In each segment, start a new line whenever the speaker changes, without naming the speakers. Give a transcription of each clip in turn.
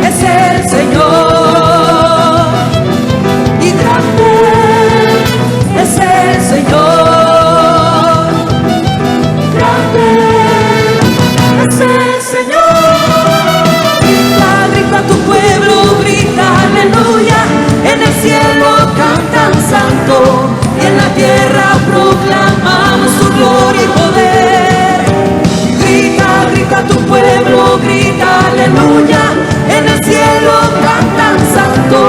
es el Señor, y grande es el Señor, grande es el Señor. Grita, grita tu pueblo, grita aleluya, en el cielo cantan santo, y en la tierra proclamamos tu gloria y poder. Grita, grita tu pueblo, grita aleluya, en el cielo cantan santo,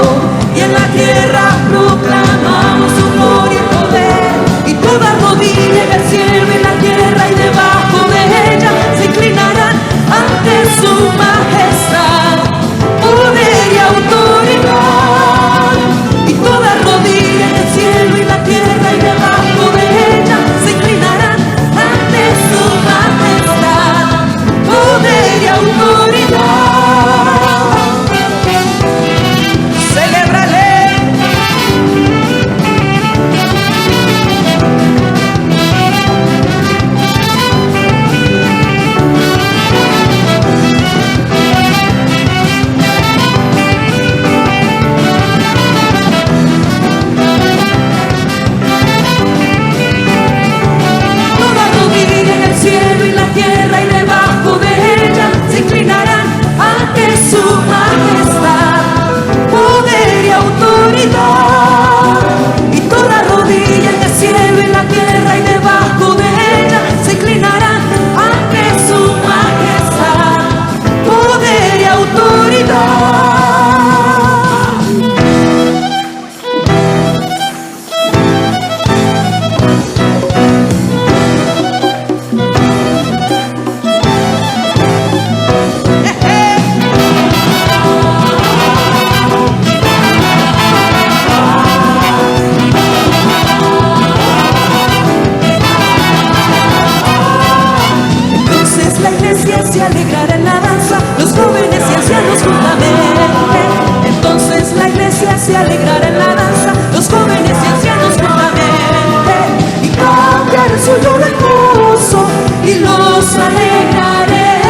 y en la tierra proclamamos tu gloria y poder. Y toda rodilla en el cielo y en la tierra y debajo de ella se inclinarán ante su majestad, poder y autoridad. Y toda rodilla en el cielo y la tierra y debajo de ella se inclinarán ante su majestad, poder y autoridad. Celébrale. Toda rodilla en el cielo y la tierra y debajo de ella se inclinarán ante su majestad, poder y autoridad. Y toda rodilla en el cielo y la tierra y debajo de ella se inclinarán ante su majestad, poder y autoridad. Entonces la iglesia se alegrará en la danza, los jóvenes y ancianos juntamente. Entonces la iglesia se alegrará en la danza, los jóvenes y ancianos juntamente. Y cambiaré su lloro en gozo y los alegraré.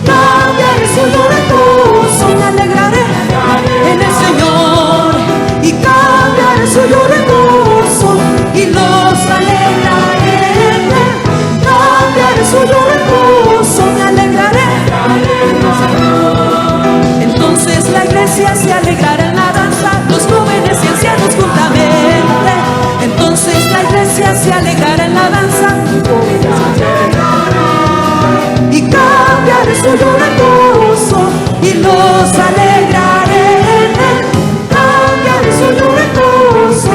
Cambiaré su lloro en gozo y me alegraré en el Señor. Y cambiaré su lloro en gozo y los alegraré. Cambiaré su lloro en gozo, me alegraré. Entonces la iglesia se alegrará en la danza, los jóvenes y ancianos juntamente. Entonces la iglesia se alegrará en la danza, y cambiaré su lloro en gozo y los alegraré. Cambiaré su lloro en gozo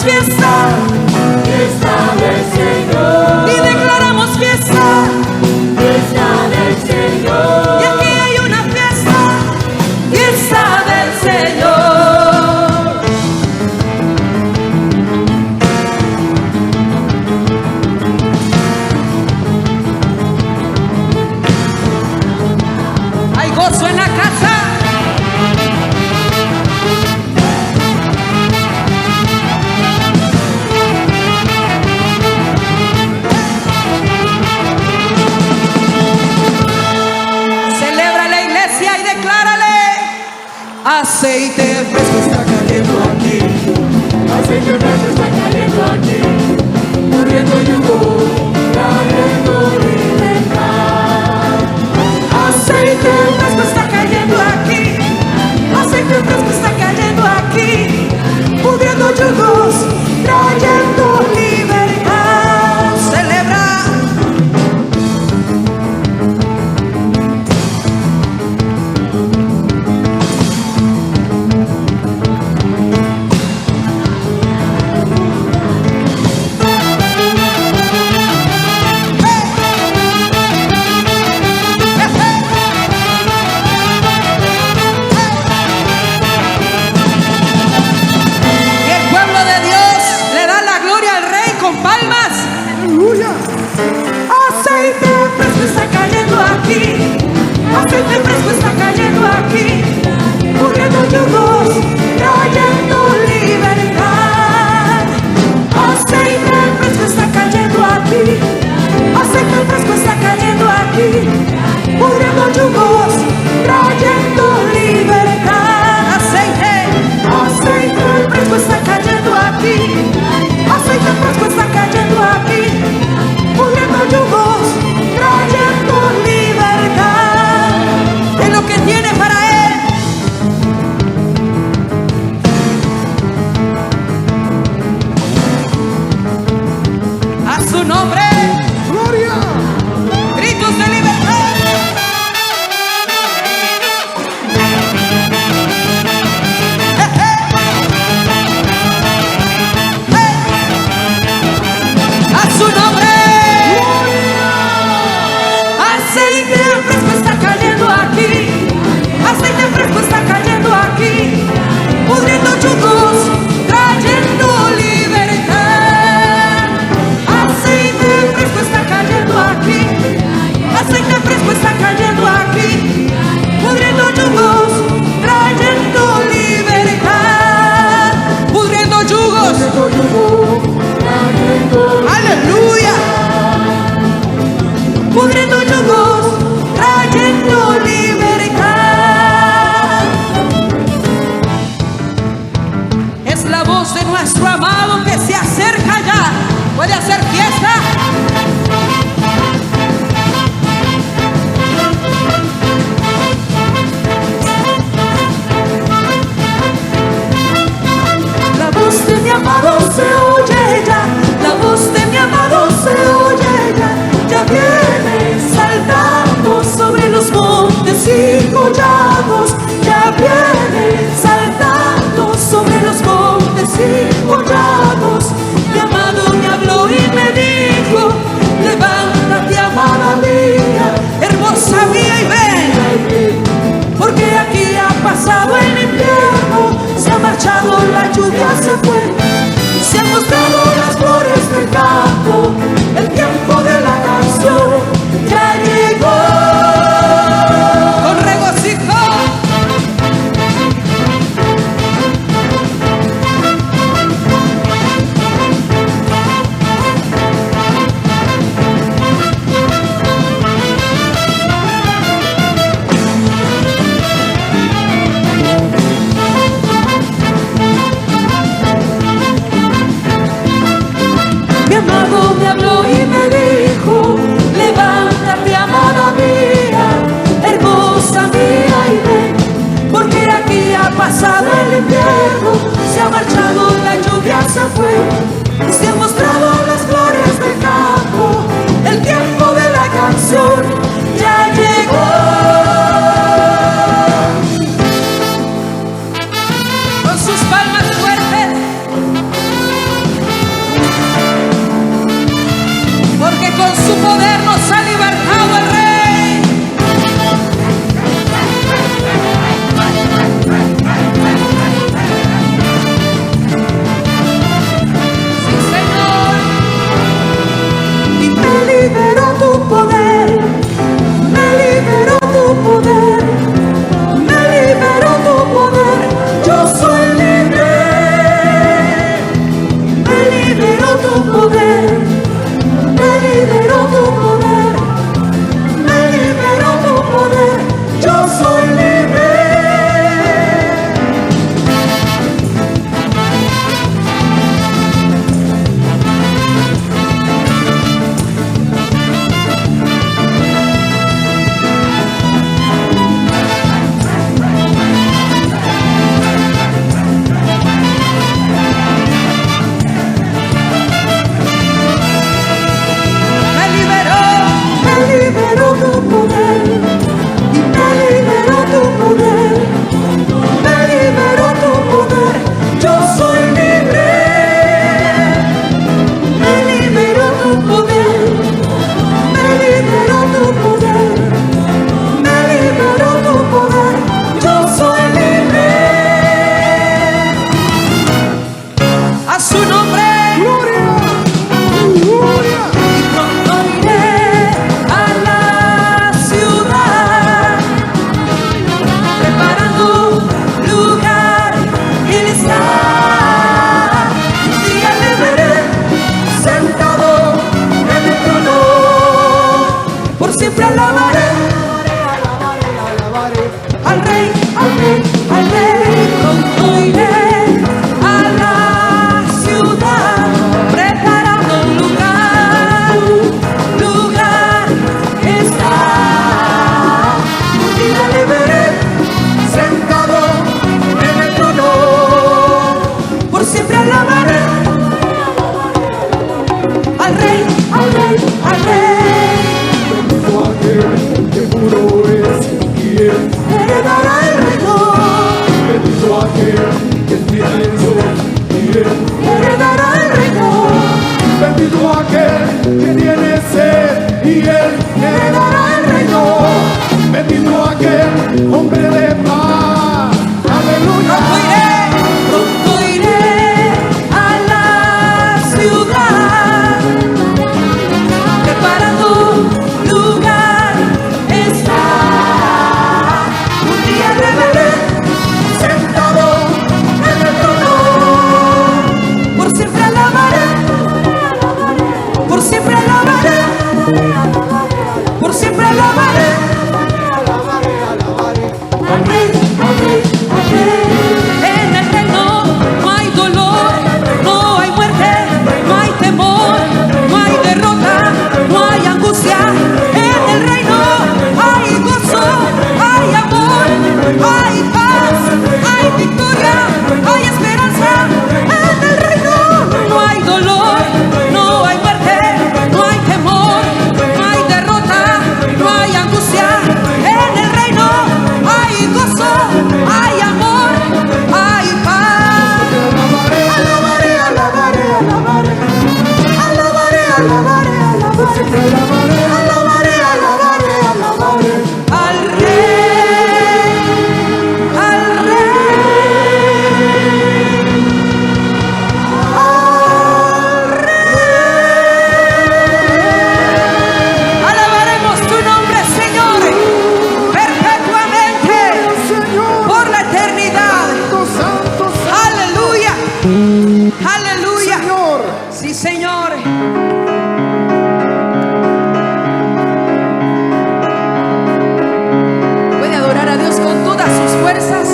fiesta,
Fiesta del Señor,
y declaramos fiesta.
fiesta del Señor.
Y aquí hay una fiesta, fiesta del Señor. Hay gozo en la casa. Celebra la iglesia y declárale: aceite fresco está cayendo aquí.
Aceite fresco está cayendo aquí, muriendo yugo, trayendo libertad.
Aceite fresco está cayendo aquí. Aceite fresco está cayendo aquí. Pudiendo yugos, trayendo libertad. Celebra. Y el pueblo de Dios le da la gloria al Rey con palmas. Aleluya. Aceite fresco está cayendo aquí. Aceite fresco está cayendo aquí. Muriendo yugos, trayendo libertad. Aceite fresco está cayendo aquí. Aceite fresco está cayendo aquí. Muriendo yugos, trayendo libertad. Aceite fresco está cayendo aquí. Aceite fresco está cayendo aquí. Muriendo yugos, trayendo libertad. De lo que tiene para él. A su nombre, gloria. Gritos de libertad. A su nombre. Aceite fresco está cayendo aquí. Aceite fresco está cayendo aquí. Pudriendo yugos, trayendo libertad. Aceite fresco está cayendo aquí. Aceite fresco está cayendo aquí. Pudriendo yugos, trayendo libertad. Pudriendo yugos. Aleluya. Pudriendo yugos, trayendo libertad. Es la voz de nuestro amado que se acerca ya. ¿Puede hacer fiesta? La voz de mi amado se oye ya. La voz de mi amado se oye ya. Ya viene saltando sobre los montes y collados. Ya viene saltando sobre los montes y collados. Mi amado me habló y me dijo: levántate, amada mía, hermosa mía, y ven. Porque aquí ha pasado el invierno, se ha marchado la lluvia, se fue, se han mostrado las flores del campo, el tiempo de la canción ya llegó. Con regocijo, alabaré. Al rey, al rey, al rey.
Bendito aquel que puro es y él
Heredará el reino.
bendito aquel que tiene Dios y él
Heredará el reino.
bendito aquel que tiene sed y él heredará el reino. Bendito aquel hombre de paz. Aleluya.
Pronto iré a la ciudad, preparando lugar está. Un día me veré
Sentado en el trono.
por siempre alabaré, por siempre alabaré, por siempre alabaré. Al rey, al rey, al rey. En el reino no hay dolor, no hay muerte, no hay temor, no hay derrota, no hay angustia. En el reino hay gozo, hay amor, hay paz, hay victoria, hay esperanza. En el reino no hay dolor, no hay muerte, no hay temor, no hay derrota, no hay angustia. En el reino hay gozo, hay amor, hay paz. Alabaré, alabaré, alabaré. Alabaré, alabaré, alabaré. Alabaré, alabaré, alabaré. Al rey, al rey. Alabaremos tu nombre, Señor, perpetuamente, por la eternidad.
Santo,
Aleluya, aleluya.
Señor.
Sí, Señor. Puede adorar a Dios con todas sus fuerzas.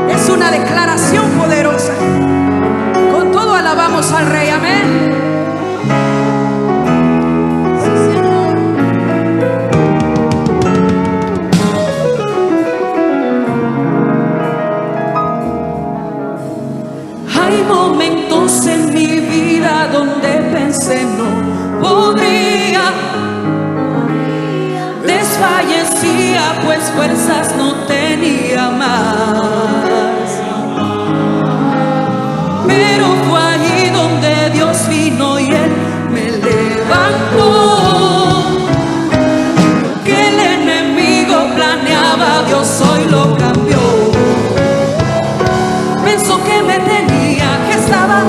Es una declaración poderosa. Con todo alabamos al Rey. Amén. Sí, Señor. Hay momentos en mi vida donde pensé no podría, desfallecía pues fuerzas no tenía más. Pero fue allí donde Dios vino y Él me levantó. Que el enemigo planeaba, Dios hoy lo cambió. Pensó que me tenía, que estaba,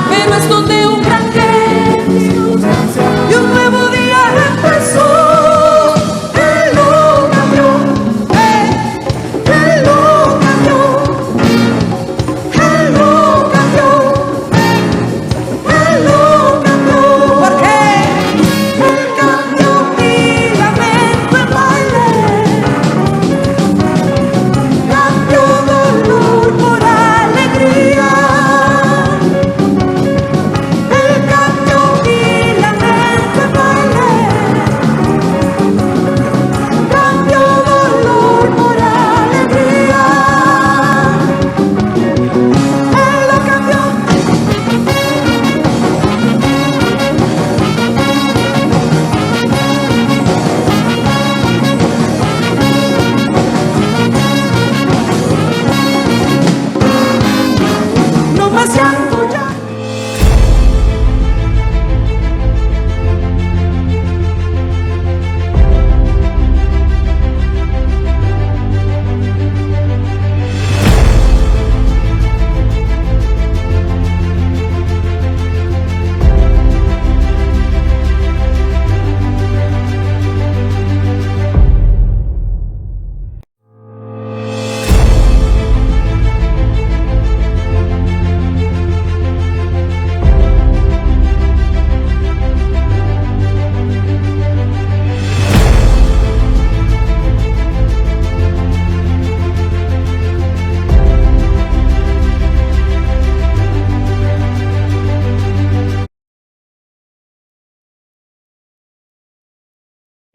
pero es donde un gran día y un nuevo día empezó. Él lo cambió, Él lo cambió, Él lo cambió, Él lo cambió. ¿Por qué? Él cambió mi lamento en baile. Cambió dolor por alegría. Él cambió mi lamento en baile. Cambió dolor por alegría. Él lo cambió. No más llanto ya.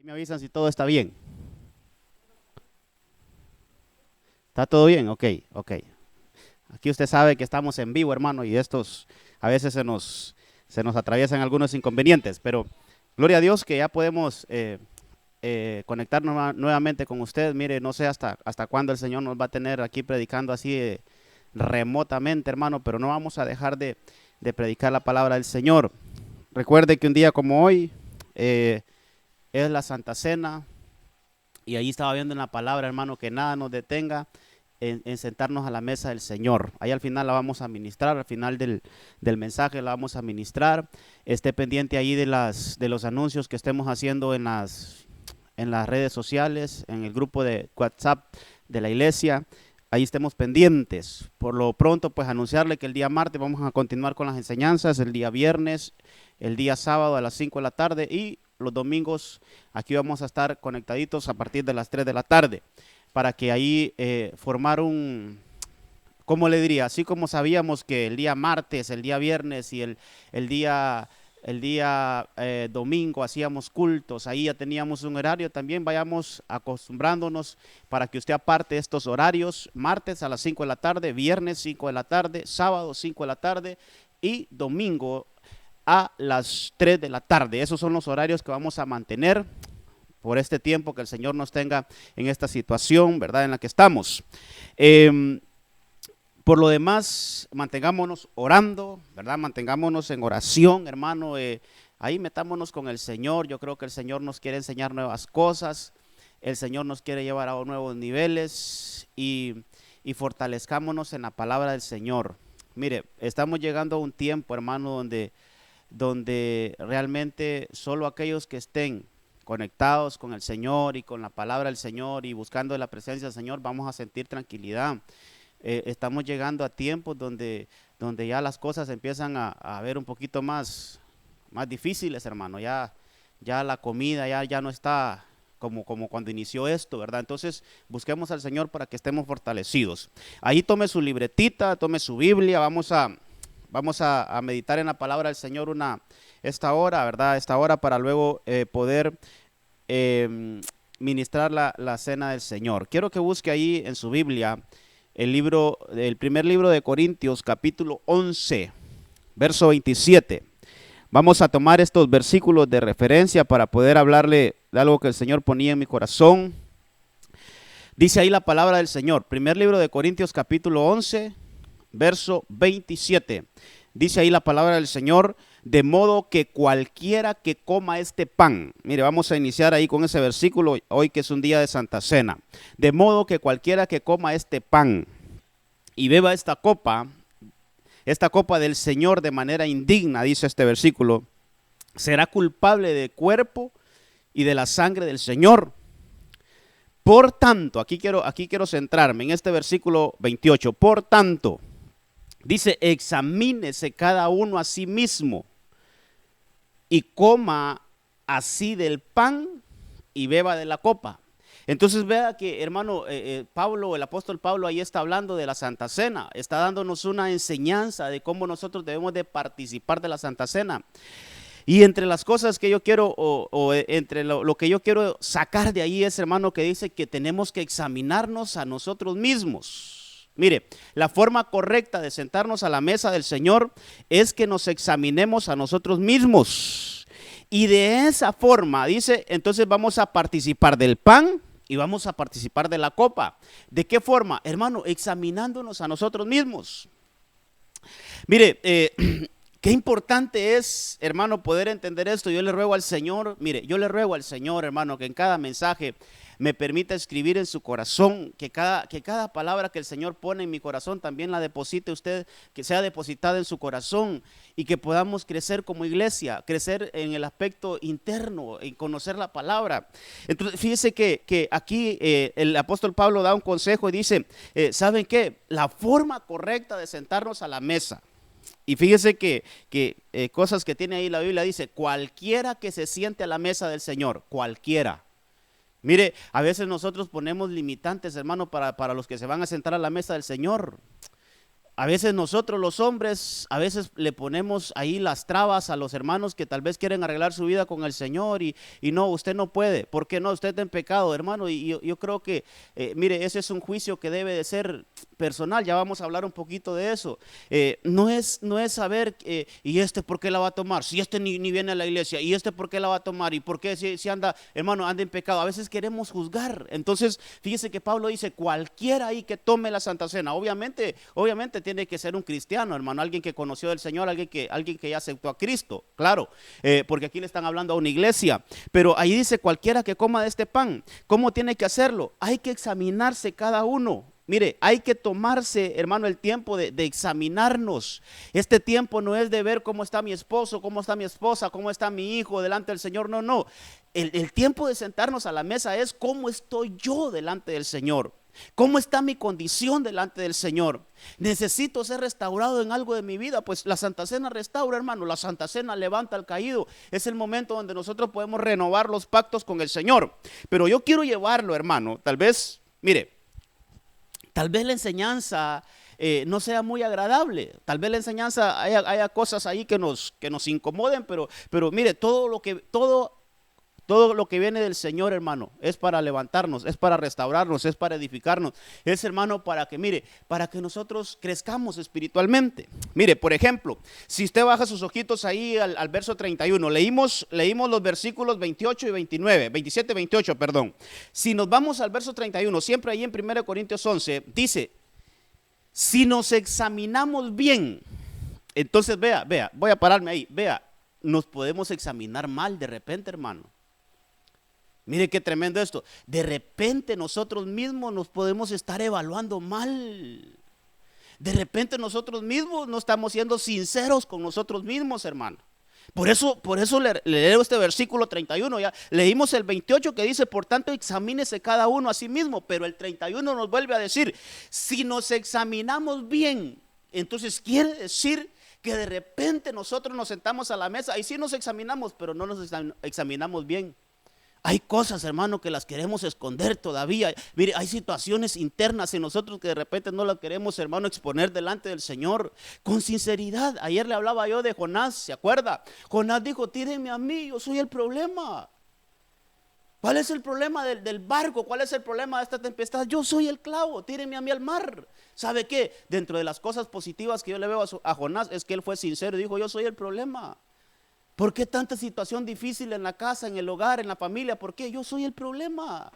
Me avisan si todo está bien. ¿Está todo bien? Ok, ok. Aquí usted sabe que estamos en vivo, hermano, y estos a veces se nos atraviesan algunos inconvenientes, pero gloria a Dios que ya podemos conectarnos nuevamente con usted. Mire, no sé hasta cuándo el Señor nos va a tener aquí predicando así remotamente, hermano, pero no vamos a dejar de predicar la palabra del Señor. Recuerde que un día como hoy es la Santa Cena, y ahí estaba viendo en la palabra, hermano, que nada nos detenga en sentarnos a la mesa del Señor. Ahí al final la vamos a ministrar, al final del mensaje la vamos a ministrar. Esté pendiente ahí de los anuncios que estemos haciendo en las redes sociales, en el grupo de WhatsApp de la iglesia. Ahí estemos pendientes. Por lo pronto, pues anunciarle que el día martes vamos a continuar con las enseñanzas, el día viernes, el día sábado a las 5 de la tarde y los domingos aquí vamos a estar conectaditos a partir de las 3 de la tarde para que ahí formar ¿cómo le diría? Así como sabíamos que el día martes, el día viernes y el día domingo hacíamos cultos, ahí ya teníamos un horario, también vayamos acostumbrándonos para que usted aparte estos horarios: martes a las 5 de la tarde, viernes 5 de la tarde, sábado 5 de la tarde y domingo a las 3 de la tarde. Esos son los horarios que vamos a mantener por este tiempo que el Señor nos tenga en esta situación, ¿verdad?, en la que estamos. Por lo demás, mantengámonos orando, ¿verdad? Mantengámonos en oración, hermano. Ahí metámonos con el Señor. Yo creo que el Señor nos quiere enseñar nuevas cosas. El Señor nos quiere llevar a nuevos niveles y fortalezcámonos en la palabra del Señor. Mire, estamos llegando a un tiempo, hermano, donde realmente solo aquellos que estén conectados con el Señor y con la palabra del Señor y buscando la presencia del Señor vamos a sentir tranquilidad. Estamos llegando a tiempos donde ya las cosas empiezan a ver un poquito más difíciles, hermano. Ya la comida ya no está como cuando inició esto, ¿verdad? Entonces busquemos al Señor para que estemos fortalecidos. Ahí tome su libretita, tome su Biblia, vamos a meditar en la palabra del Señor esta hora, ¿verdad? Esta hora para luego poder ministrar la cena del Señor. Quiero que busque ahí en su Biblia el primer libro de Corintios, capítulo 11, verso 27. Vamos a tomar estos versículos de referencia para poder hablarle de algo que el Señor ponía en mi corazón. Dice ahí la palabra del Señor, primer libro de Corintios, capítulo 11, verso 27. Dice ahí la palabra del Señor: de modo que cualquiera que coma este pan. Mire, vamos a iniciar ahí con ese versículo hoy que es un día de Santa Cena. De modo que cualquiera que coma este pan y beba esta copa del Señor de manera indigna, dice este versículo, será culpable del cuerpo y de la sangre del Señor. Por tanto, aquí quiero centrarme en este versículo 28. Por tanto, dice: examínese cada uno a sí mismo y coma así del pan y beba de la copa. Entonces vea que, hermano, el apóstol Pablo ahí está hablando de la Santa Cena, está dándonos una enseñanza de cómo nosotros debemos de participar de la Santa Cena. Y entre las cosas que yo quiero, entre lo que yo quiero sacar de ahí es, hermano, que dice que tenemos que examinarnos a nosotros mismos. Mire, la forma correcta de sentarnos a la mesa del Señor es que nos examinemos a nosotros mismos. Y de esa forma, dice, entonces vamos a participar del pan y vamos a participar de la copa. ¿De qué forma? Hermano, examinándonos a nosotros mismos. Mire, qué importante es, hermano, poder entender esto. Yo le ruego al Señor, hermano, que en cada mensaje me permita escribir en su corazón, que cada palabra que el Señor pone en mi corazón también la deposite usted, que sea depositada en su corazón y que podamos crecer como iglesia, crecer en el aspecto interno, en conocer la palabra. Entonces, fíjese que aquí el apóstol Pablo da un consejo y dice, ¿saben qué? La forma correcta de sentarnos a la mesa. Y fíjese que cosas que tiene ahí la Biblia dice: cualquiera que se siente a la mesa del Señor, cualquiera. Mire, a veces nosotros ponemos limitantes, hermano, para los que se van a sentar a la mesa del Señor. a veces nosotros los hombres, a veces le ponemos ahí las trabas a los hermanos que tal vez quieren arreglar su vida con el Señor y no, usted no puede. ¿Por qué no? Usted está en pecado, hermano. Y yo creo que, mire, ese es un juicio que debe de ser personal. Ya vamos a hablar un poquito de eso. No es saber, ¿y este por qué la va a tomar? Si este ni viene a la iglesia, ¿y este por qué la va a tomar? ¿Y por qué si anda, hermano, anda en pecado? A veces queremos juzgar. Entonces, fíjese que Pablo dice, cualquiera ahí que tome la Santa Cena, obviamente tiene que ser un cristiano, hermano, alguien que conoció del Señor, alguien que ya aceptó a Cristo, claro, porque aquí le están hablando a una iglesia, pero ahí dice cualquiera que coma de este pan. ¿Cómo tiene que hacerlo? Hay que examinarse cada uno. Mire, hay que tomarse, hermano, el tiempo de examinarnos. Este tiempo no es de ver cómo está mi esposo, cómo está mi esposa, cómo está mi hijo delante del Señor, no. El tiempo de sentarnos a la mesa es cómo estoy yo delante del Señor. ¿Cómo está mi condición delante del Señor? ¿Necesito ser restaurado en algo de mi vida? Pues la Santa Cena restaura, hermano. La Santa Cena levanta al caído. Es el momento donde nosotros podemos renovar los pactos con el Señor. Pero yo quiero llevarlo, hermano. Tal vez, mire, tal vez la enseñanza no sea muy agradable. Tal vez la enseñanza haya cosas ahí que nos incomoden, pero mire, todo lo que viene del Señor, hermano, es para levantarnos, es para restaurarnos, es para edificarnos, es, hermano, para que nosotros crezcamos espiritualmente. Mire, por ejemplo, si usted baja sus ojitos ahí al verso 31, leímos los versículos 28 y 29, 27 y 28, perdón. Si nos vamos al verso 31, siempre ahí en 1 Corintios 11, dice, si nos examinamos bien, entonces vea, voy a pararme ahí, vea, nos podemos examinar mal de repente, hermano. Mire qué tremendo esto. De repente nosotros mismos nos podemos estar evaluando mal. De repente nosotros mismos no estamos siendo sinceros con nosotros mismos, hermano. Por eso le leo este versículo 31. Ya leímos el 28 que dice, por tanto examínese cada uno a sí mismo. Pero el 31 nos vuelve a decir, si nos examinamos bien, entonces quiere decir que de repente nosotros nos sentamos a la mesa y sí nos examinamos, pero no nos examinamos bien. Hay cosas, hermano, que las queremos esconder todavía. Mire, hay situaciones internas en nosotros que de repente no las queremos, hermano, exponer delante del Señor con sinceridad. Ayer le hablaba yo de Jonás, ¿se acuerda? Jonás dijo, tírenme a mí, yo soy el problema. ¿Cuál es el problema del barco? ¿Cuál es el problema de esta tempestad? Yo soy el clavo, tírenme a mí al mar. ¿Sabe qué? Dentro de las cosas positivas que yo le veo a Jonás es que él fue sincero y dijo, yo soy el problema. ¿Por qué tanta situación difícil en la casa, en el hogar, en la familia? ¿Por qué? Yo soy el problema.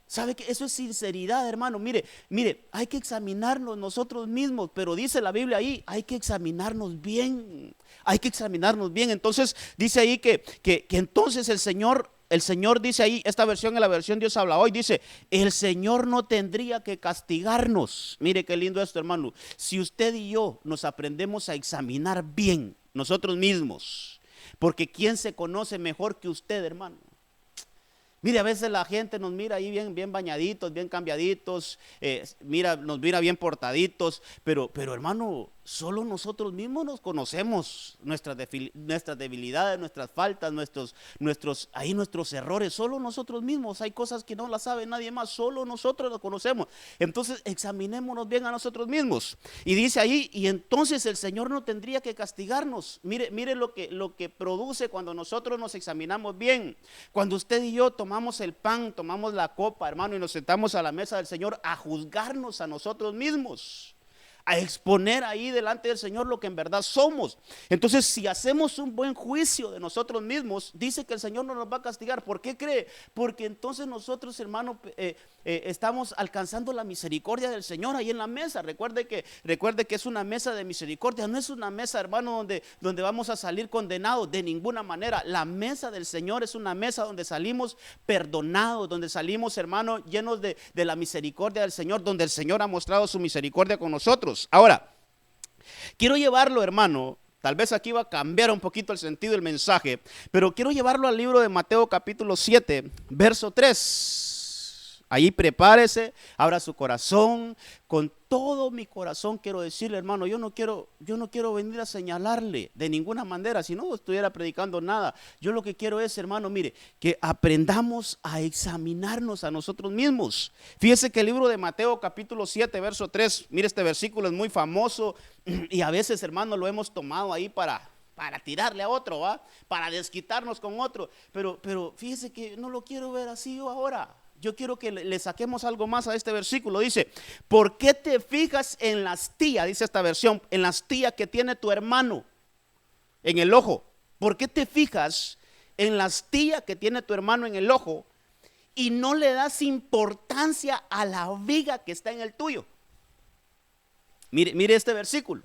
¿Sabe qué? Eso es sinceridad, hermano. Mire, hay que examinarnos nosotros mismos, pero dice la Biblia ahí, hay que examinarnos bien. Hay que examinarnos bien. Entonces dice ahí que entonces el Señor dice ahí, esta versión es la versión Dios habla hoy, dice, el Señor no tendría que castigarnos. Mire qué lindo esto, hermano. Si usted y yo nos aprendemos a examinar bien nosotros mismos, porque ¿quién se conoce mejor que usted, hermano? Mire, a veces la gente nos mira ahí bien bañaditos, bien cambiaditos, nos mira bien portaditos, pero hermano, solo nosotros mismos nos conocemos, nuestras debilidades, nuestras faltas, nuestros errores, solo nosotros mismos. Hay cosas que no las sabe nadie más, solo nosotros las conocemos. Entonces examinémonos bien a nosotros mismos. Y dice ahí, y entonces el Señor no tendría que castigarnos. Mire lo que produce cuando nosotros nos examinamos bien. Cuando usted y yo tomamos el pan, tomamos la copa, hermano, y nos sentamos a la mesa del Señor a juzgarnos a nosotros mismos, a exponer ahí delante del Señor lo que en verdad somos. Entonces, si hacemos un buen juicio de nosotros mismos, dice que el Señor no nos va a castigar. ¿Por qué cree? Porque entonces nosotros, hermano, estamos alcanzando la misericordia del Señor ahí en la mesa. Recuerde que es una mesa de misericordia, no es una mesa, hermano, donde vamos a salir condenados de ninguna manera. La mesa del Señor es una mesa donde salimos perdonados, donde salimos, hermano, llenos de la misericordia del Señor, donde el Señor ha mostrado su misericordia con nosotros. Ahora, quiero llevarlo, hermano, tal vez aquí va a cambiar un poquito el sentido del mensaje, pero quiero llevarlo al libro de Mateo capítulo 7, verso 3. Ahí prepárese, abra su corazón. Con todo mi corazón quiero decirle, hermano, yo no quiero venir a señalarle de ninguna manera, si no estuviera predicando nada. Yo lo que quiero es, hermano, mire, que aprendamos a examinarnos a nosotros mismos. Fíjese que el libro de Mateo capítulo 7, verso 3, mire, este versículo es muy famoso y a veces, hermano, lo hemos tomado ahí para tirarle a otro, ¿va? Para desquitarnos con otro. Pero fíjese que no lo quiero ver así yo ahora. Yo quiero que le saquemos algo más a este versículo. Dice, ¿por qué te fijas en la astilla? Dice esta versión, en la astilla que tiene tu hermano en el ojo. ¿Por qué te fijas en la astilla que tiene tu hermano en el ojo y no le das importancia a la viga que está en el tuyo? Mire este versículo.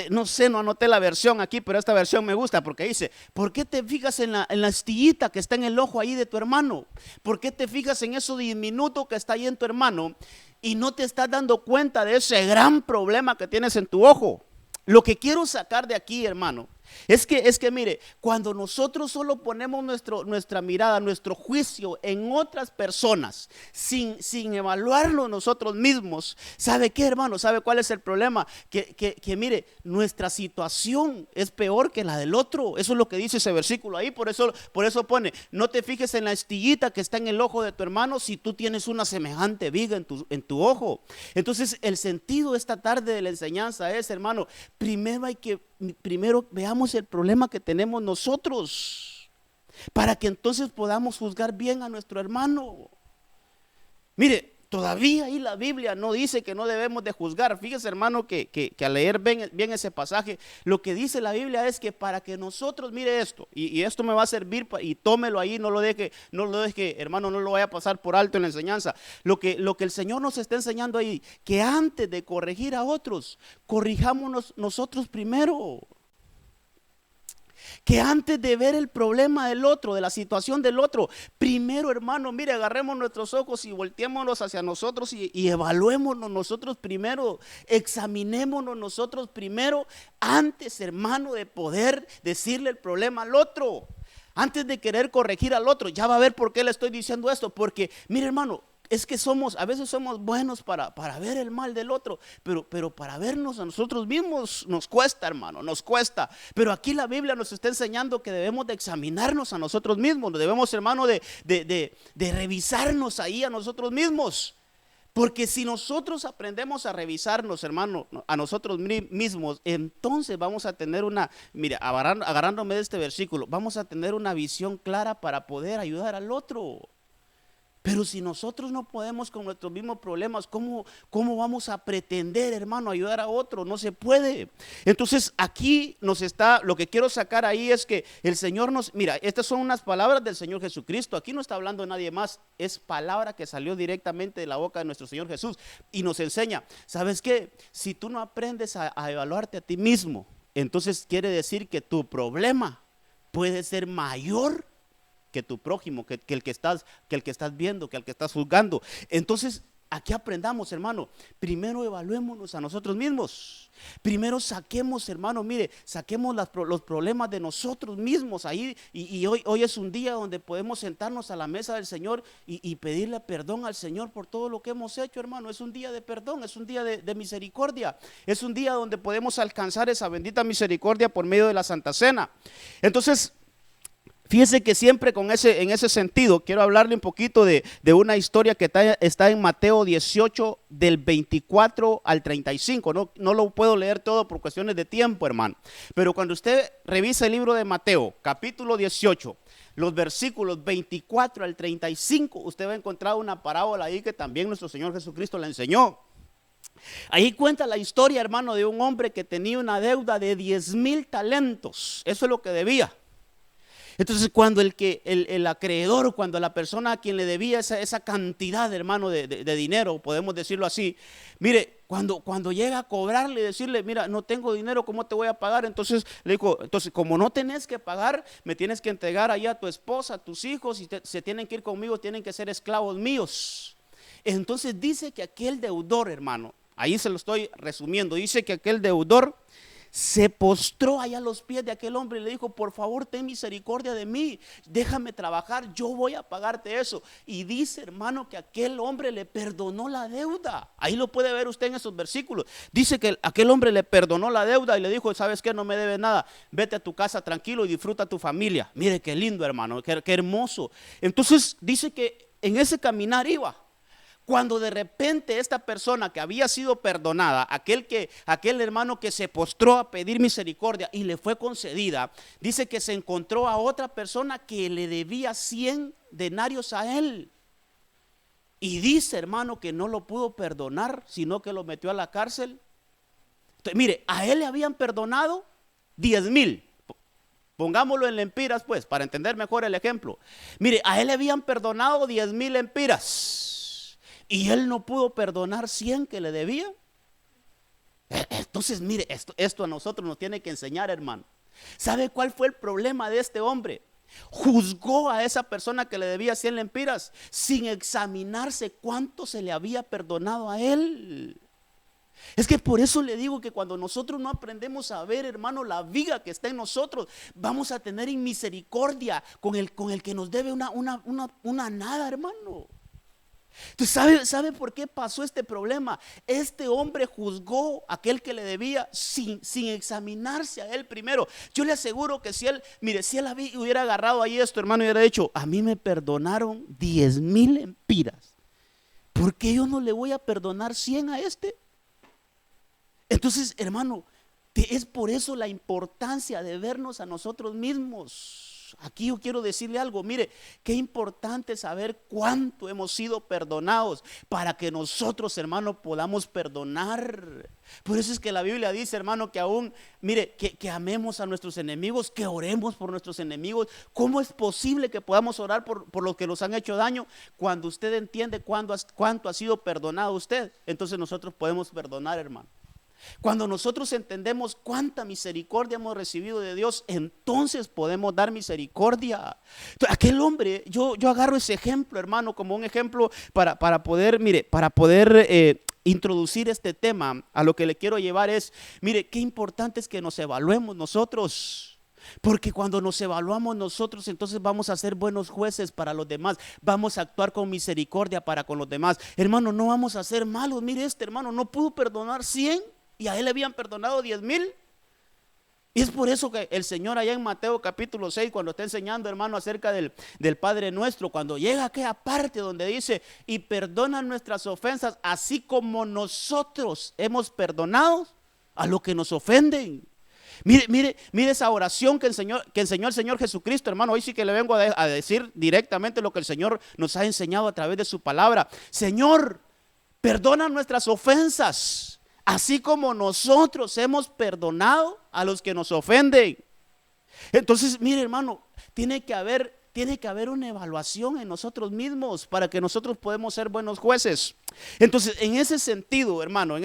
No sé, no anoté la versión aquí, pero esta versión me gusta porque dice, ¿por qué te fijas en la astillita que está en el ojo ahí de tu hermano? ¿Por qué te fijas en eso diminuto que está ahí en tu hermano y no te estás dando cuenta de ese gran problema que tienes en tu ojo? Lo que quiero sacar de aquí, hermano, es que mire, cuando nosotros solo ponemos nuestra mirada, nuestro juicio en otras personas, sin evaluarlo nosotros mismos, ¿sabe qué, hermano? ¿Sabe cuál es el problema? Que mire, nuestra situación es peor que la del otro. Eso es lo que dice ese versículo ahí. Por eso pone, no te fijes en la astillita que está en el ojo de tu hermano si tú tienes una semejante viga en tu ojo. Entonces el sentido esta tarde de la enseñanza es, hermano, primero veamos el problema que tenemos nosotros, para que entonces podamos juzgar bien a nuestro hermano. Mire, todavía ahí la Biblia no dice que no debemos de juzgar. Fíjese, hermano, que al leer bien ese pasaje, lo que dice la Biblia es que para que nosotros, mire esto, y esto me va a servir, y tómelo ahí, no lo deje, hermano, no lo vaya a pasar por alto en la enseñanza. Lo que el Señor nos está enseñando ahí, que antes de corregir a otros, corrijámonos nosotros primero. Que antes de ver el problema del otro, de la situación del otro, primero, hermano, mire, agarremos nuestros ojos y volteémonos hacia nosotros y evaluémonos nosotros primero, examinémonos nosotros primero, antes, hermano, de poder decirle el problema al otro, antes de querer corregir al otro. Ya va a ver por qué le estoy diciendo esto, porque, mire, hermano, es que a veces somos buenos para ver el mal del otro, pero para vernos a nosotros mismos nos cuesta, hermano, nos cuesta. Pero aquí la Biblia nos está enseñando que debemos de examinarnos a nosotros mismos, debemos, hermano, de revisarnos ahí a nosotros mismos. Porque si nosotros aprendemos a revisarnos, hermano, a nosotros mismos, entonces vamos a tener mira, agarrándome de este versículo, vamos a tener una visión clara para poder ayudar al otro. Pero si nosotros no podemos con nuestros mismos problemas, ¿cómo vamos a pretender, hermano, ayudar a otro? No se puede. Entonces aquí lo que quiero sacar ahí es que el Señor mira, estas son unas palabras del Señor Jesucristo. Aquí no está hablando nadie más, es palabra que salió directamente de la boca de nuestro Señor Jesús y nos enseña, ¿sabes qué? Si tú no aprendes a evaluarte a ti mismo, entonces quiere decir que tu problema puede ser mayor que tu prójimo, que el que estás viendo, que el que estás juzgando. Entonces, aquí aprendamos, hermano, primero evaluémonos a nosotros mismos. Primero saquemos, hermano, mire, saquemos los problemas de nosotros mismos ahí. Y hoy es un día donde podemos sentarnos a la mesa del Señor y pedirle perdón al Señor por todo lo que hemos hecho, hermano. Es un día de perdón, es un día de misericordia. Es un día donde podemos alcanzar esa bendita misericordia por medio de la Santa Cena. Entonces, fíjese que siempre en ese sentido quiero hablarle un poquito de una historia que está en Mateo 18 del 24 al 35. No lo puedo leer todo por cuestiones de tiempo, hermano. Pero cuando usted revisa el libro de Mateo, capítulo 18, los versículos 24 al 35, usted va a encontrar una parábola ahí que también nuestro Señor Jesucristo la enseñó. Ahí cuenta la historia, hermano, de un hombre que tenía una deuda de 10,000 talentos. Eso es lo que debía. Entonces cuando el acreedor, cuando la persona a quien le debía esa cantidad, hermano, de dinero, podemos decirlo así, mire, cuando llega a cobrarle y decirle, mira, no tengo dinero, ¿cómo te voy a pagar? Entonces le dijo, como no tenés que pagar, me tienes que entregar ahí a tu esposa, a tus hijos, y se tienen que ir conmigo, tienen que ser esclavos míos. Entonces dice que aquel deudor, hermano, ahí se lo estoy resumiendo, dice que aquel deudor se postró allá a los pies de aquel hombre y le dijo: por favor, ten misericordia de mí, déjame trabajar, yo voy a pagarte eso. Y dice, hermano, que aquel hombre le perdonó la deuda. Ahí lo puede ver usted en esos versículos. Dice que aquel hombre le perdonó la deuda y le dijo: ¿sabes qué? No me debes nada, vete a tu casa tranquilo y disfruta a tu familia. Mire qué lindo, hermano, qué hermoso. Entonces dice que en ese caminar iba, cuando de repente esta persona que había sido perdonada, aquel hermano que se postró a pedir misericordia y le fue concedida, dice que se encontró a otra persona que le debía 100 denarios a él. Y dice, hermano, que no lo pudo perdonar, sino que lo metió a la cárcel. Entonces, mire, a él le habían perdonado 10,000. Pongámoslo en lempiras, pues, para entender mejor el ejemplo. Mire, a él le habían perdonado 10,000 lempiras. Y él no pudo perdonar 100 que le debía. Entonces, mire, esto a nosotros nos tiene que enseñar, hermano. ¿Sabe cuál fue el problema de este hombre? Juzgó a esa persona que le debía 100 lempiras sin examinarse cuánto se le había perdonado a él. Es que por eso le digo que cuando nosotros no aprendemos a ver, hermano, la viga que está en nosotros, vamos a tener misericordia con el que nos debe una nada, hermano. Entonces, ¿sabe por qué pasó este problema? Este hombre juzgó a aquel que le debía sin examinarse a él primero. Yo le aseguro que si él hubiera agarrado ahí esto, hermano, y hubiera dicho: a mí me perdonaron 10,000 lempiras, ¿por qué yo no le voy a perdonar 100 a este? Entonces, hermano, es por eso la importancia de vernos a nosotros mismos. Aquí yo quiero decirle algo, mire, qué importante saber cuánto hemos sido perdonados para que nosotros, hermano, podamos perdonar. Por eso es que la Biblia dice, hermano, que aún, mire, que amemos a nuestros enemigos, que oremos por nuestros enemigos. ¿Cómo es posible que podamos orar por los que nos han hecho daño? Cuando usted entiende cuánto ha sido perdonado usted, entonces nosotros podemos perdonar, hermano. Cuando nosotros entendemos cuánta misericordia hemos recibido de Dios, entonces podemos dar misericordia. Entonces, aquel hombre, yo agarro ese ejemplo, hermano, como un ejemplo para poder introducir este tema. A lo que le quiero llevar es, mire, qué importante es que nos evaluemos nosotros. Porque cuando nos evaluamos nosotros, entonces vamos a ser buenos jueces para los demás. Vamos a actuar con misericordia para con los demás. Hermano, no vamos a ser malos. Mire, este hermano no pudo perdonar 100 y a él le habían perdonado 10,000. Y es por eso que el Señor allá en Mateo capítulo 6, cuando está enseñando, hermano, acerca del Padre Nuestro, cuando llega a aquella parte donde dice: y perdona nuestras ofensas, así como nosotros hemos perdonado a los que nos ofenden. Mire esa oración que enseñó el Señor Jesucristo, hermano. Hoy sí que le vengo a decir directamente lo que el Señor nos ha enseñado a través de su palabra. Señor, perdona nuestras ofensas, así como nosotros hemos perdonado a los que nos ofenden. Entonces, mire, hermano, tiene que haber una evaluación en nosotros mismos para que nosotros podamos ser buenos jueces. Entonces, en ese sentido, hermano,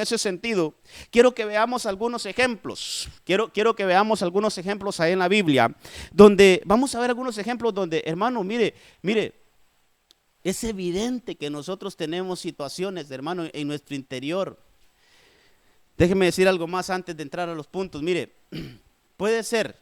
quiero que veamos algunos ejemplos. Quiero que veamos algunos ejemplos ahí en la Biblia, donde vamos a ver algunos ejemplos donde, hermano, mire, es evidente que nosotros tenemos situaciones, hermano, en nuestro interior. Déjeme decir algo más antes de entrar a los puntos. Mire, puede ser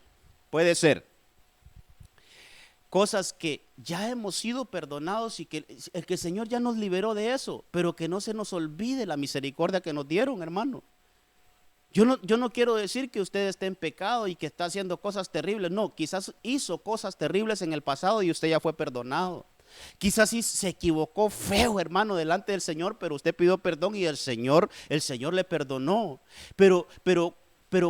cosas que ya hemos sido perdonados y que el Señor ya nos liberó de eso, pero que no se nos olvide la misericordia que nos dieron, hermano. Yo no quiero decir que usted esté en pecado y que está haciendo cosas terribles. No, quizás hizo cosas terribles en el pasado y usted ya fue perdonado. Quizás sí se equivocó feo, hermano, delante del Señor, pero usted pidió perdón y el Señor le perdonó. Pero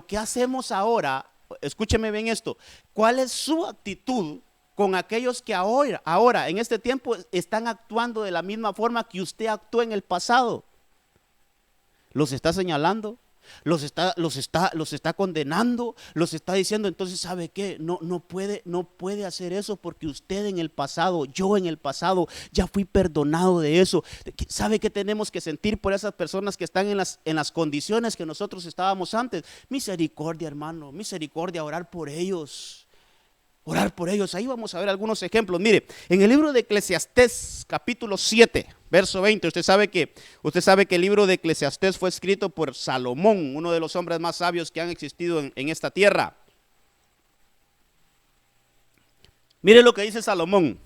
¿qué hacemos ahora? Escúcheme bien esto. ¿Cuál es su actitud con aquellos que ahora en este tiempo están actuando de la misma forma que usted actuó en el pasado? ¿Los está señalando? Los está condenando, los está diciendo? Entonces, ¿sabe qué? No puede hacer eso, porque usted en el pasado, yo en el pasado ya fui perdonado de eso. ¿Sabe qué tenemos que sentir por esas personas que están en las condiciones que nosotros estábamos antes? Misericordia, hermano, misericordia, orar por ellos. Orar por ellos. Ahí vamos a ver algunos ejemplos. Mire, en el libro de Eclesiastés, capítulo 7, verso 20, usted sabe que el libro de Eclesiastés fue escrito por Salomón, uno de los hombres más sabios que han existido en esta tierra. Mire lo que dice Salomón.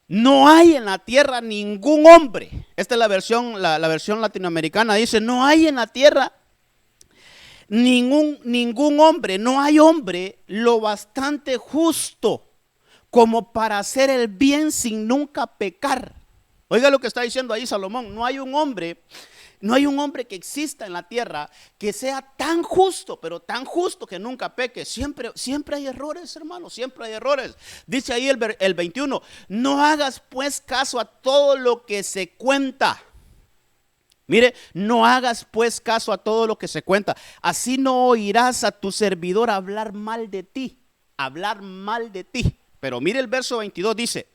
No hay en la tierra ningún hombre. Esta es la versión latinoamericana. Dice, no hay en la tierra ningún hombre, no hay hombre lo bastante justo como para hacer el bien sin nunca pecar. Oiga lo que está diciendo ahí Salomón. No hay un hombre que exista en la tierra que sea tan justo, pero tan justo que nunca peque. Siempre hay errores, hermano, siempre hay errores. Dice ahí el 21, no hagas pues caso a todo lo que se cuenta. Mire, no hagas pues caso a todo lo que se cuenta. Así no oirás a tu servidor hablar mal de ti. Pero mire el verso 22 dice,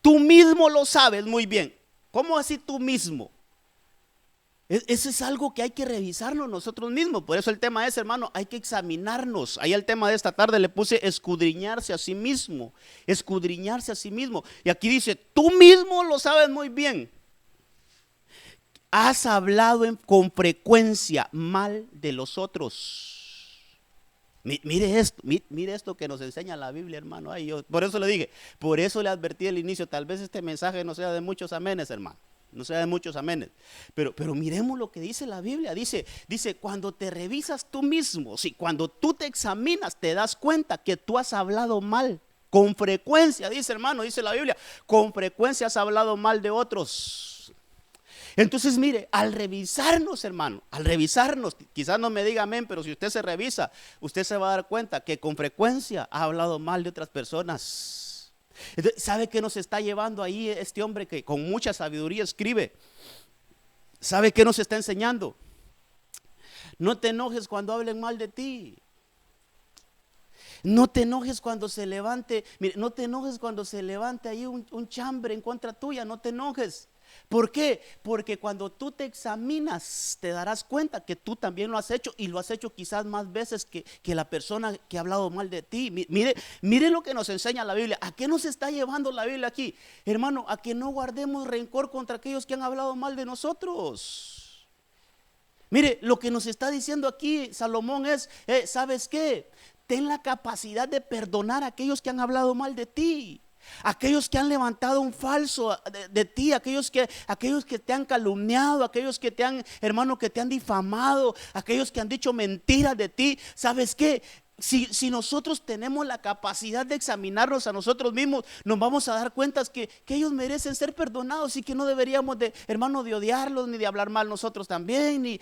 tú mismo lo sabes muy bien. ¿Cómo así tú mismo? Eso es algo que hay que revisarnos nosotros mismos. Por eso el tema es, hermano, hay que examinarnos. Ahí el tema de esta tarde le puse escudriñarse a sí mismo. Escudriñarse a sí mismo. Y aquí dice, tú mismo lo sabes muy bien. Has hablado con frecuencia mal de los otros. Mire esto que nos enseña la Biblia, hermano. Ay, por eso le dije, por eso le advertí al inicio, tal vez este mensaje no sea de muchos amenes, hermano. No sea de muchos amenes. Pero miremos lo que dice la Biblia. Dice, cuando te revisas tú mismo, cuando tú te examinas, te das cuenta que tú has hablado mal. Con frecuencia, dice hermano, dice la Biblia, con frecuencia has hablado mal de otros. Entonces mire, al revisarnos, hermano, quizás no me diga amén, pero si usted se revisa, usted se va a dar cuenta que con frecuencia ha hablado mal de otras personas. Entonces, ¿sabe qué nos está llevando ahí este hombre que con mucha sabiduría escribe? ¿Sabe qué nos está enseñando? No te enojes cuando hablen mal de ti. No te enojes cuando se levante, mire, no te enojes cuando se levante ahí un chambre en contra tuya, no te enojes. ¿Por qué? Porque cuando tú te examinas te darás cuenta que tú también lo has hecho y lo has hecho quizás más veces que la persona que ha hablado mal de ti. Mire lo que nos enseña la Biblia. ¿A qué nos está llevando la Biblia aquí? Hermano, a que no guardemos rencor contra aquellos que han hablado mal de nosotros. Mire, lo que nos está diciendo aquí Salomón es, ¿sabes qué? Ten la capacidad de perdonar a aquellos que han hablado mal de ti. Aquellos que han levantado un falso de ti, aquellos que te han calumniado, aquellos que te han, hermano, que te han difamado, aquellos que han dicho mentiras de ti. ¿Sabes qué? Si nosotros tenemos la capacidad de examinarnos a nosotros mismos, nos vamos a dar cuenta que ellos merecen ser perdonados y que no deberíamos de, hermano, de odiarlos, ni de hablar mal nosotros también, ni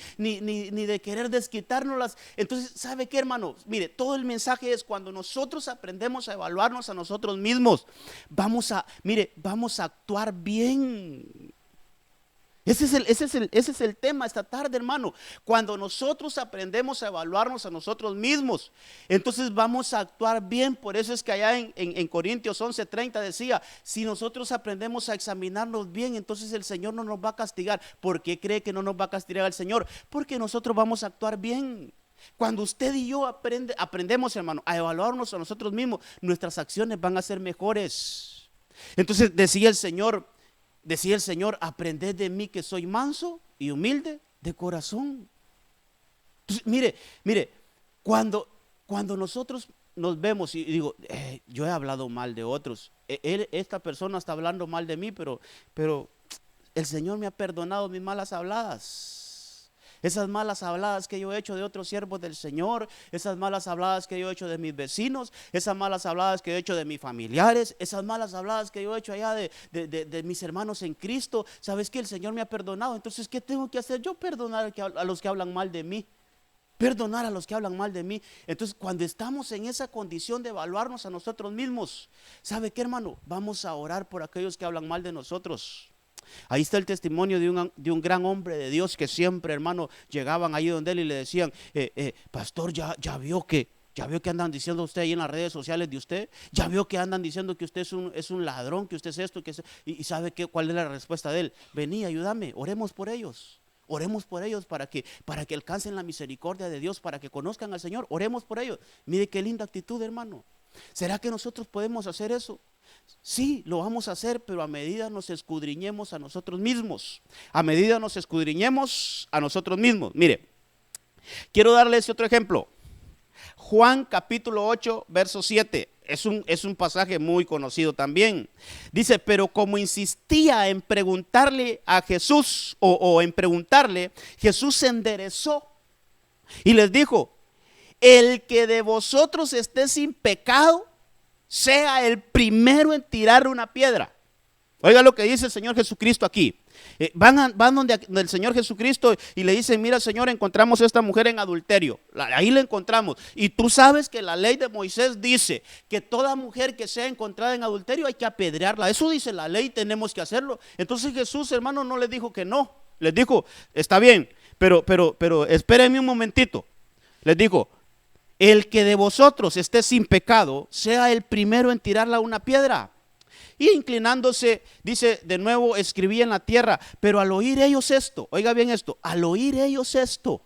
de querer desquitárnoslas. Entonces, ¿sabe qué, hermano? Mire, todo el mensaje es cuando nosotros aprendemos a evaluarnos a nosotros mismos, vamos a actuar bien. Ese es el tema esta tarde, hermano. Cuando nosotros aprendemos a evaluarnos a nosotros mismos, entonces vamos a actuar bien. Por eso es que allá en Corintios 11:30 decía, si nosotros aprendemos a examinarnos bien, entonces el Señor no nos va a castigar. ¿Por qué cree que no nos va a castigar el Señor? Porque nosotros vamos a actuar bien. Cuando usted y yo aprendemos, hermano, a evaluarnos a nosotros mismos, nuestras acciones van a ser mejores. Entonces decía el Señor, aprended de mí que soy manso y humilde de corazón. Entonces, mire, cuando nosotros nos vemos y digo, yo he hablado mal de otros, esta persona está hablando mal de mí, pero el Señor me ha perdonado mis malas habladas. Esas malas habladas que yo he hecho de otros siervos del Señor, esas malas habladas que yo he hecho de mis vecinos, esas malas habladas que yo he hecho de mis familiares, esas malas habladas que yo he hecho allá de mis hermanos en Cristo. ¿Sabes qué? El Señor me ha perdonado. Entonces, ¿qué tengo que hacer? Yo perdonar a los que hablan mal de mí. Perdonar a los que hablan mal de mí. Entonces, cuando estamos en esa condición de evaluarnos a nosotros mismos, ¿sabe qué, hermano? Vamos a orar por aquellos que hablan mal de nosotros. Ahí está el testimonio de un gran hombre de Dios que siempre, hermano, llegaban ahí donde él y le decían, pastor, ya vio que andan diciendo usted ahí en las redes sociales de usted, ya vio que andan diciendo que usted es un ladrón, que usted es esto, y sabe cuál es la respuesta de él. Vení, ayúdame, oremos por ellos para que alcancen la misericordia de Dios, para que conozcan al Señor. Oremos por ellos. Mire qué linda actitud, hermano. ¿Será que nosotros podemos hacer eso? Sí, lo vamos a hacer, pero a medida nos escudriñemos a nosotros mismos. A medida nos escudriñemos a nosotros mismos. Mire, quiero darles otro ejemplo. Juan capítulo 8, verso 7. Es un pasaje muy conocido también. Dice, pero como insistía en preguntarle a Jesús o en preguntarle, Jesús se enderezó y les dijo, el que de vosotros esté sin pecado, sea el primero en tirar una piedra. Oiga lo que dice el Señor Jesucristo aquí. Van donde el Señor Jesucristo y le dicen, mira Señor, encontramos a esta mujer en adulterio. Ahí la encontramos. Y tú sabes que la ley de Moisés dice que toda mujer que sea encontrada en adulterio hay que apedrearla. Eso dice la ley, tenemos que hacerlo. Entonces Jesús, hermano, no les dijo que no. Les dijo, está bien, pero espérenme un momentito. Les dijo, el que de vosotros esté sin pecado, sea el primero en tirarla una piedra. Y inclinándose, dice de nuevo, escribí en la tierra, pero al oír ellos esto, oiga bien esto, al oír ellos esto,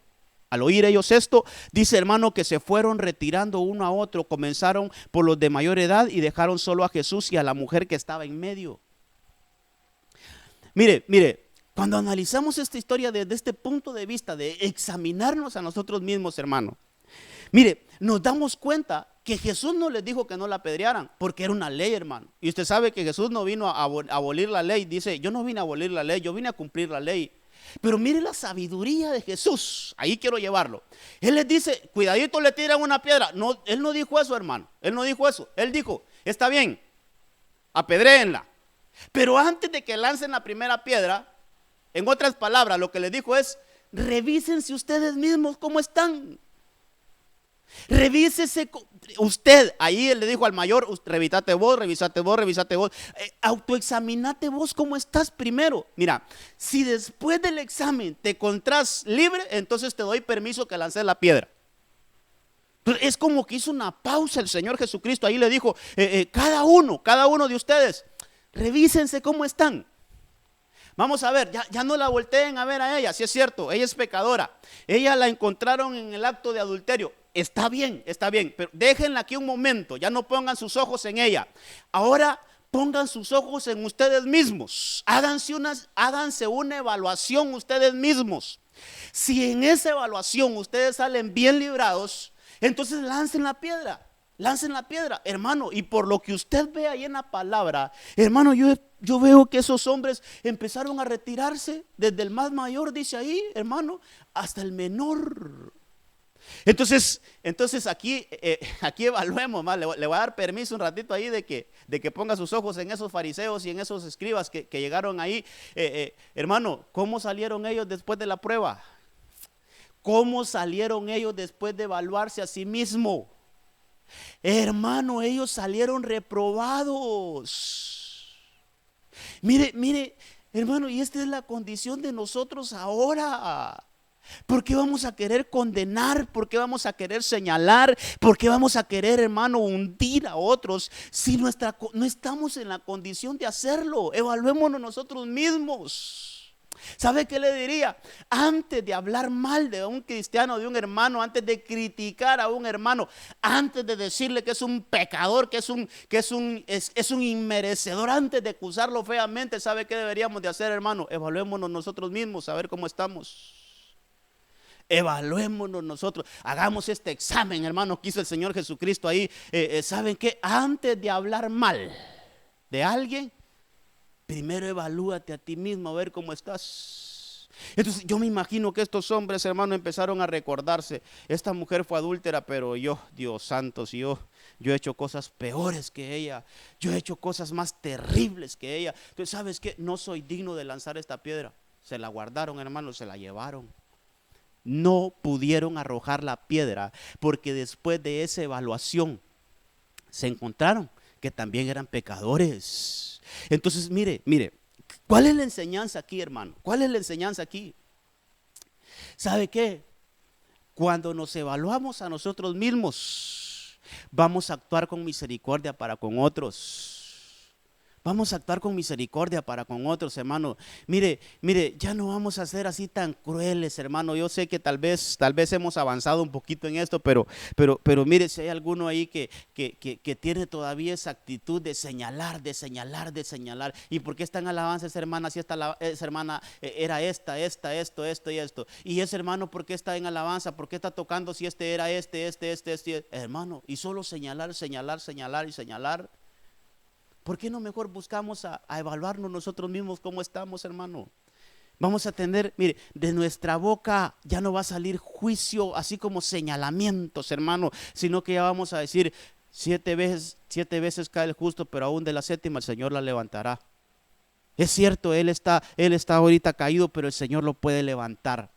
dice hermano que se fueron retirando uno a otro, comenzaron por los de mayor edad y dejaron solo a Jesús y a la mujer que estaba en medio. Mire, cuando analizamos esta historia desde este punto de vista de examinarnos a nosotros mismos, hermano, mire, nos damos cuenta que Jesús no les dijo que no la apedrearan, porque era una ley, hermano. Y usted sabe que Jesús no vino a abolir la ley. Dice, yo no vine a abolir la ley, yo vine a cumplir la ley. Pero mire la sabiduría de Jesús, ahí quiero llevarlo. Él les dice, cuidadito le tiran una piedra. No, él no dijo eso, hermano, él no dijo eso. Él dijo, está bien, apedréenla. Pero antes de que lancen la primera piedra, en otras palabras, lo que les dijo es, revísense ustedes mismos cómo están. Revísese usted, ahí él le dijo al mayor, revísate vos, autoexaminate vos cómo estás primero. Mira, si después del examen te encontrás libre, entonces te doy permiso que lances la piedra. Entonces, es como que hizo una pausa el Señor Jesucristo, ahí le dijo, cada uno de ustedes, revísense cómo están. Vamos a ver, ya no la volteen a ver a ella, si es cierto, ella es pecadora. Ella la encontraron en el acto de adulterio. Está bien, pero déjenla aquí un momento, ya no pongan sus ojos en ella. Ahora pongan sus ojos en ustedes mismos. Háganse una evaluación ustedes mismos. Si en esa evaluación ustedes salen bien librados, entonces lancen la piedra, hermano. Y por lo que usted ve ahí en la palabra, hermano, yo veo que esos hombres empezaron a retirarse, desde el más mayor, dice ahí, hermano, hasta el menor. Entonces aquí evaluemos más. Le voy a dar permiso un ratito ahí de que ponga sus ojos en esos fariseos y en esos escribas que llegaron ahí. Hermano, ¿cómo salieron ellos después de la prueba? ¿Cómo salieron ellos después de evaluarse a sí mismos? Hermano, ellos salieron reprobados. Mire, hermano, y esta es la condición de nosotros ahora. ¿Por qué vamos a querer condenar? ¿Por qué vamos a querer señalar? ¿Por qué vamos a querer, hermano, hundir a otros si no estamos en la condición de hacerlo? Evaluémonos nosotros mismos. ¿Sabe qué le diría? Antes de hablar mal de un cristiano, de un hermano, antes de criticar a un hermano, antes de decirle que es un pecador, que es un inmerecedor, antes de acusarlo feamente, ¿sabe qué deberíamos de hacer, hermano? Evaluémonos nosotros mismos, a ver cómo estamos. Evaluémonos nosotros, hagamos este examen, hermano, que hizo el Señor Jesucristo ahí. ¿Saben qué? Antes de hablar mal de alguien, primero evalúate a ti mismo, a ver cómo estás. Entonces yo me imagino que estos hombres, hermano, empezaron a recordarse, esta mujer fue adúltera, pero yo, Dios santo, si yo he hecho cosas peores que ella, yo he hecho cosas más terribles que ella. Entonces, ¿sabes qué? No soy digno de lanzar esta piedra. Se la guardaron, hermano, se la llevaron. No pudieron arrojar la piedra porque después de esa evaluación se encontraron que también eran pecadores. Entonces, mire, ¿cuál es la enseñanza aquí, hermano? ¿Cuál es la enseñanza aquí? ¿Sabe qué? Cuando nos evaluamos a nosotros mismos, vamos a actuar con misericordia para con otros. Vamos a actuar con misericordia para con otros, hermano. Mire, ya no vamos a ser así tan crueles, hermano. Yo sé que tal vez hemos avanzado un poquito en esto, pero mire, si hay alguno ahí que tiene todavía esa actitud de señalar. ¿Y por qué está en alabanza esa hermana? Si esa hermana era esta, esto y esto. Y ese hermano, ¿por qué está en alabanza? ¿Por qué está tocando si este era este? Hermano, y solo señalar. ¿Por qué no mejor buscamos a evaluarnos nosotros mismos cómo estamos, hermano? Vamos a tener, mire, de nuestra boca ya no va a salir juicio, así como señalamientos, hermano, sino que ya vamos a decir, 7 veces cae el justo, pero aún de la 7ª el Señor la levantará. Es cierto, él está ahorita caído, pero el Señor lo puede levantar.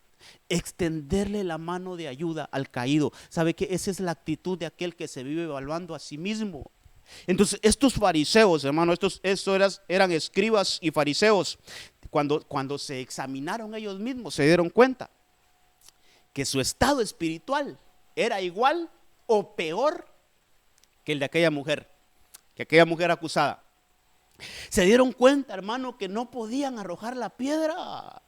Extenderle la mano de ayuda al caído. ¿Sabe qué? Esa es la actitud de aquel que se vive evaluando a sí mismo. Entonces estos fariseos, hermano, estos eran escribas y fariseos, cuando se examinaron ellos mismos, se dieron cuenta que su estado espiritual era igual o peor que el de aquella mujer acusada. Se dieron cuenta, hermano, que no podían arrojar la piedra,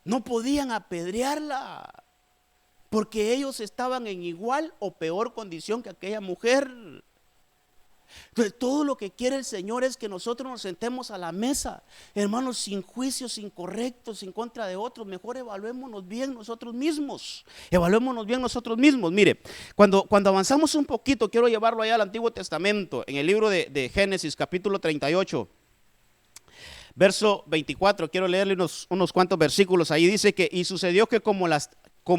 no podían apedrearla, porque ellos estaban en igual o peor condición que aquella mujer. Entonces, todo lo que quiere el Señor es que nosotros nos sentemos a la mesa, hermanos, sin juicios incorrectos en contra de otros. Mejor evaluémonos bien nosotros mismos. Mire, cuando avanzamos un poquito, quiero llevarlo allá al Antiguo Testamento, en el libro de Génesis, capítulo 38. Verso 24, quiero leerle unos cuantos versículos. Ahí dice que, y sucedió que como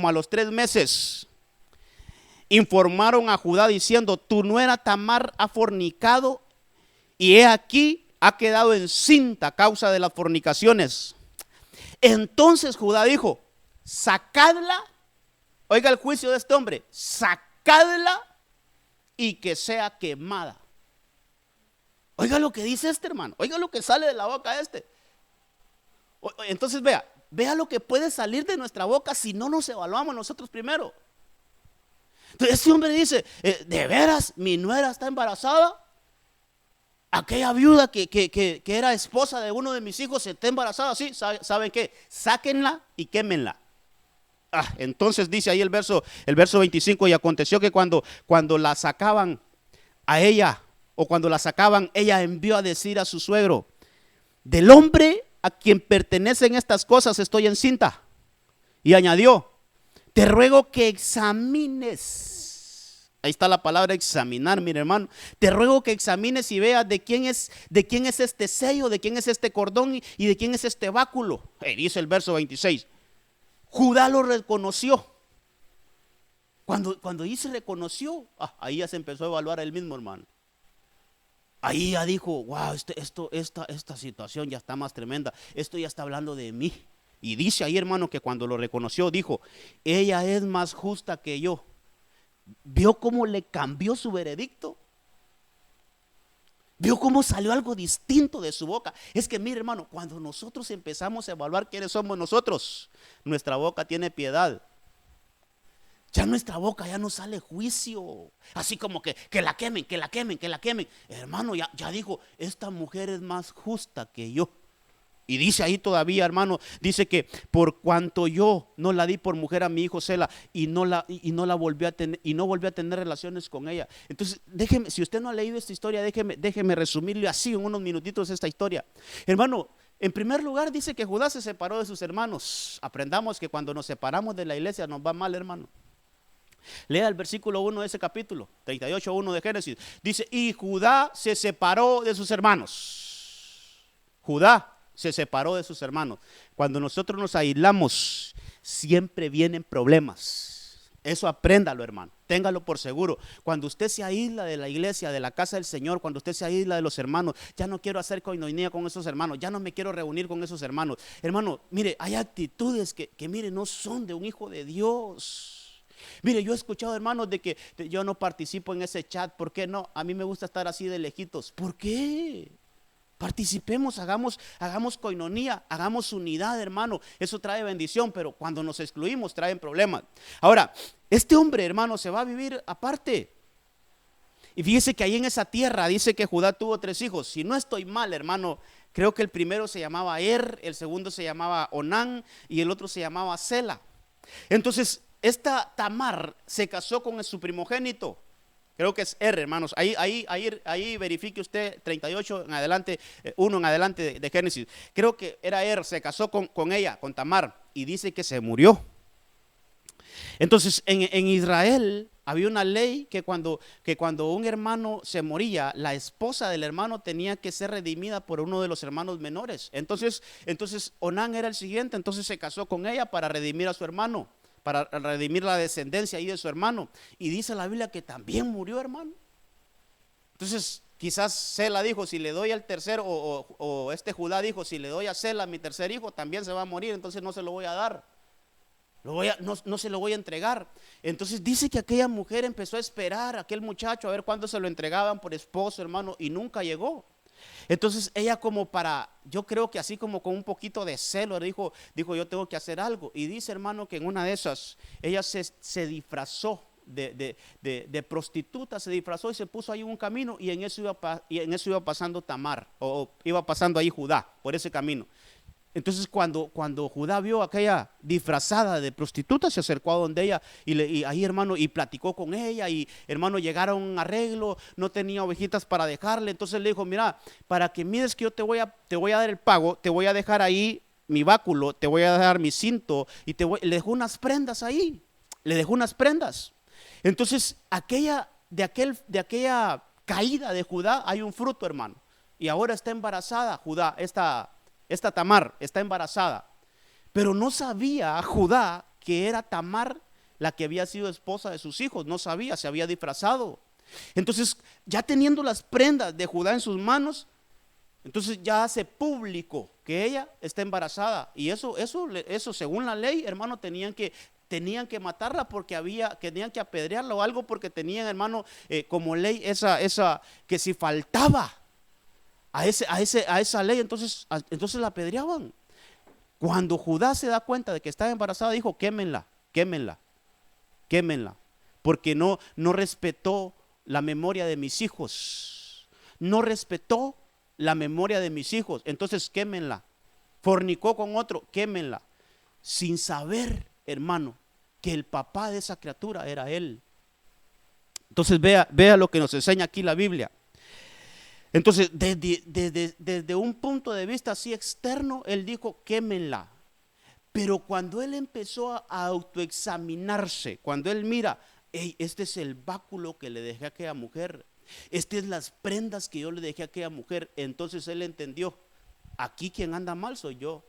a los 3 meses informaron a Judá diciendo, tu nuera Tamar ha fornicado y he aquí ha quedado encinta a causa de las fornicaciones. Entonces Judá dijo, sacadla, oiga el juicio de este hombre, sacadla y que sea quemada. Oiga lo que dice este hermano, oiga lo que sale de la boca de este. Entonces vea lo que puede salir de nuestra boca si no nos evaluamos nosotros primero. Entonces este hombre dice, ¿de veras mi nuera está embarazada? Aquella viuda que era esposa de uno de mis hijos está embarazada, sí, ¿saben qué? Sáquenla y quémenla. Entonces dice ahí el verso 25, y aconteció que cuando la sacaban a ella, o cuando la sacaban, ella envió a decir a su suegro, del hombre a quien pertenecen estas cosas estoy encinta. Y añadió, te ruego que examines. Ahí está la palabra examinar, mire hermano. Te ruego que examines y veas de quién es este sello, de quién es este cordón y de quién es este báculo. Dice el verso 26. Judá lo reconoció. Cuando dice reconoció, ahí ya se empezó a evaluar a él mismo, hermano. Ahí ya dijo, wow, esta situación ya está más tremenda. Esto ya está hablando de mí. Y dice ahí, hermano, que cuando lo reconoció, dijo, ella es más justa que yo. ¿Vio cómo le cambió su veredicto? ¿Vio cómo salió algo distinto de su boca? Es que mire, hermano, cuando nosotros empezamos a evaluar quiénes somos nosotros, nuestra boca tiene piedad. Ya nuestra boca ya no sale juicio, así como que la quemen. Hermano, ya dijo, esta mujer es más justa que yo. Y dice ahí todavía, hermano, dice que por cuanto yo no la di por mujer a mi hijo Sela y no volví a tener relaciones con ella. Entonces, déjeme, si usted no ha leído esta historia, déjeme resumirle así en unos minutitos esta historia. Hermano, en primer lugar dice que Judá se separó de sus hermanos. Aprendamos que cuando nos separamos de la iglesia nos va mal, hermano. Lea el versículo 1 de ese capítulo 38:1 de Génesis. Dice, y Judá se separó de sus hermanos. Judá se separó de sus hermanos. Cuando nosotros nos aislamos, siempre vienen problemas. Eso apréndalo, hermano. Téngalo por seguro. Cuando usted se aísla de la iglesia, de la casa del Señor, cuando usted se aísla de los hermanos, ya no quiero hacer coinonía con esos hermanos, ya no me quiero reunir con esos hermanos. Hermano, mire, hay actitudes que mire, no son de un hijo de Dios. Mire, yo he escuchado, hermanos, de que yo no participo en ese chat. ¿Por qué no? A mí me gusta estar así de lejitos. ¿Por qué? Participemos, hagamos coinonía, hagamos unidad, hermano. Eso trae bendición, pero cuando nos excluimos traen problemas. Ahora, este hombre, hermano, se va a vivir aparte. Y fíjese que ahí en esa tierra dice que Judá tuvo 3 hijos. Si no estoy mal, hermano, creo que el primero se llamaba el segundo se llamaba Onán y el otro se llamaba Sela. Entonces, esta Tamar se casó con su primogénito. Creo que es hermanos. Ahí verifique usted 38 en adelante, 1 en adelante de Génesis. Creo que era se casó con ella, con Tamar, y dice que se murió. Entonces, en Israel había una ley que cuando un hermano se moría, la esposa del hermano tenía que ser redimida por uno de los hermanos menores. Entonces Onán era el siguiente, entonces se casó con ella para redimir a su hermano, para redimir la descendencia ahí de su hermano. Y dice la Biblia que también murió, hermano. Entonces quizás Sela dijo, si le doy al tercero, o Judá dijo, si le doy a Sela, mi tercer hijo, también se va a morir, entonces no se lo voy a dar. No se lo voy a entregar. Entonces dice que aquella mujer empezó a esperar a aquel muchacho a ver cuándo se lo entregaban por esposo, hermano, y nunca llegó. Entonces ella yo creo que así como con un poquito de celo dijo yo tengo que hacer algo. Y dice, hermano, que en una de esas ella se disfrazó de prostituta, se disfrazó y se puso ahí en un camino, y en eso iba pasando Tamar, o iba pasando ahí Judá por ese camino. Entonces cuando Judá vio a aquella disfrazada de prostituta, se acercó a donde ella y ahí, hermano, y platicó con ella, y hermano, llegaron a un arreglo, no tenía ovejitas para dejarle. Entonces le dijo, mira, para que mires que yo te voy a dar el pago, te voy a dejar ahí mi báculo, te voy a dar mi cinto, y le dejó unas prendas ahí, le dejó unas prendas. Entonces de aquella caída de Judá hay un fruto, hermano, y ahora está embarazada Judá, esta Tamar está embarazada, pero no sabía Judá que era Tamar la que había sido esposa de sus hijos. No sabía, se había disfrazado. Entonces, ya teniendo las prendas de Judá en sus manos, entonces ya hace público que ella está embarazada. Y eso según la ley, hermano, tenían que matarla, porque tenían que apedrearla o algo, porque tenían, hermano, como ley esa que si faltaba a esa ley, entonces la apedreaban. Cuando Judá se da cuenta de que estaba embarazada, dijo, quémenla, porque no respetó la memoria de mis hijos, entonces quémenla. Fornicó con otro, quémenla, sin saber, hermano, que el papá de esa criatura era él. Entonces vea lo que nos enseña aquí la Biblia. Entonces, desde un punto de vista así externo, él dijo, quémenla. Pero cuando él empezó a autoexaminarse, cuando él mira, este es el báculo que le dejé a aquella mujer, estas es las prendas que yo le dejé a aquella mujer, entonces él entendió, aquí quien anda mal soy yo.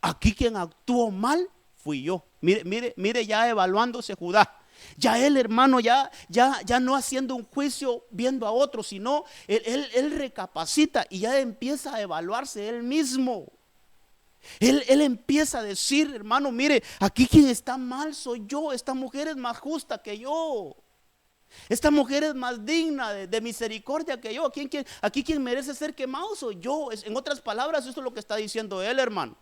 Aquí quien actuó mal fui yo. Mire ya evaluándose Judá. Ya él, hermano, ya no haciendo un juicio viendo a otros, sino él recapacita y ya empieza a evaluarse él mismo. Él empieza a decir, hermano, mire, aquí quien está mal soy yo. Esta mujer es más justa que yo. Esta mujer es más digna de misericordia que yo. Aquí quien merece ser quemado soy yo. En otras palabras, eso es lo que está diciendo él, hermano.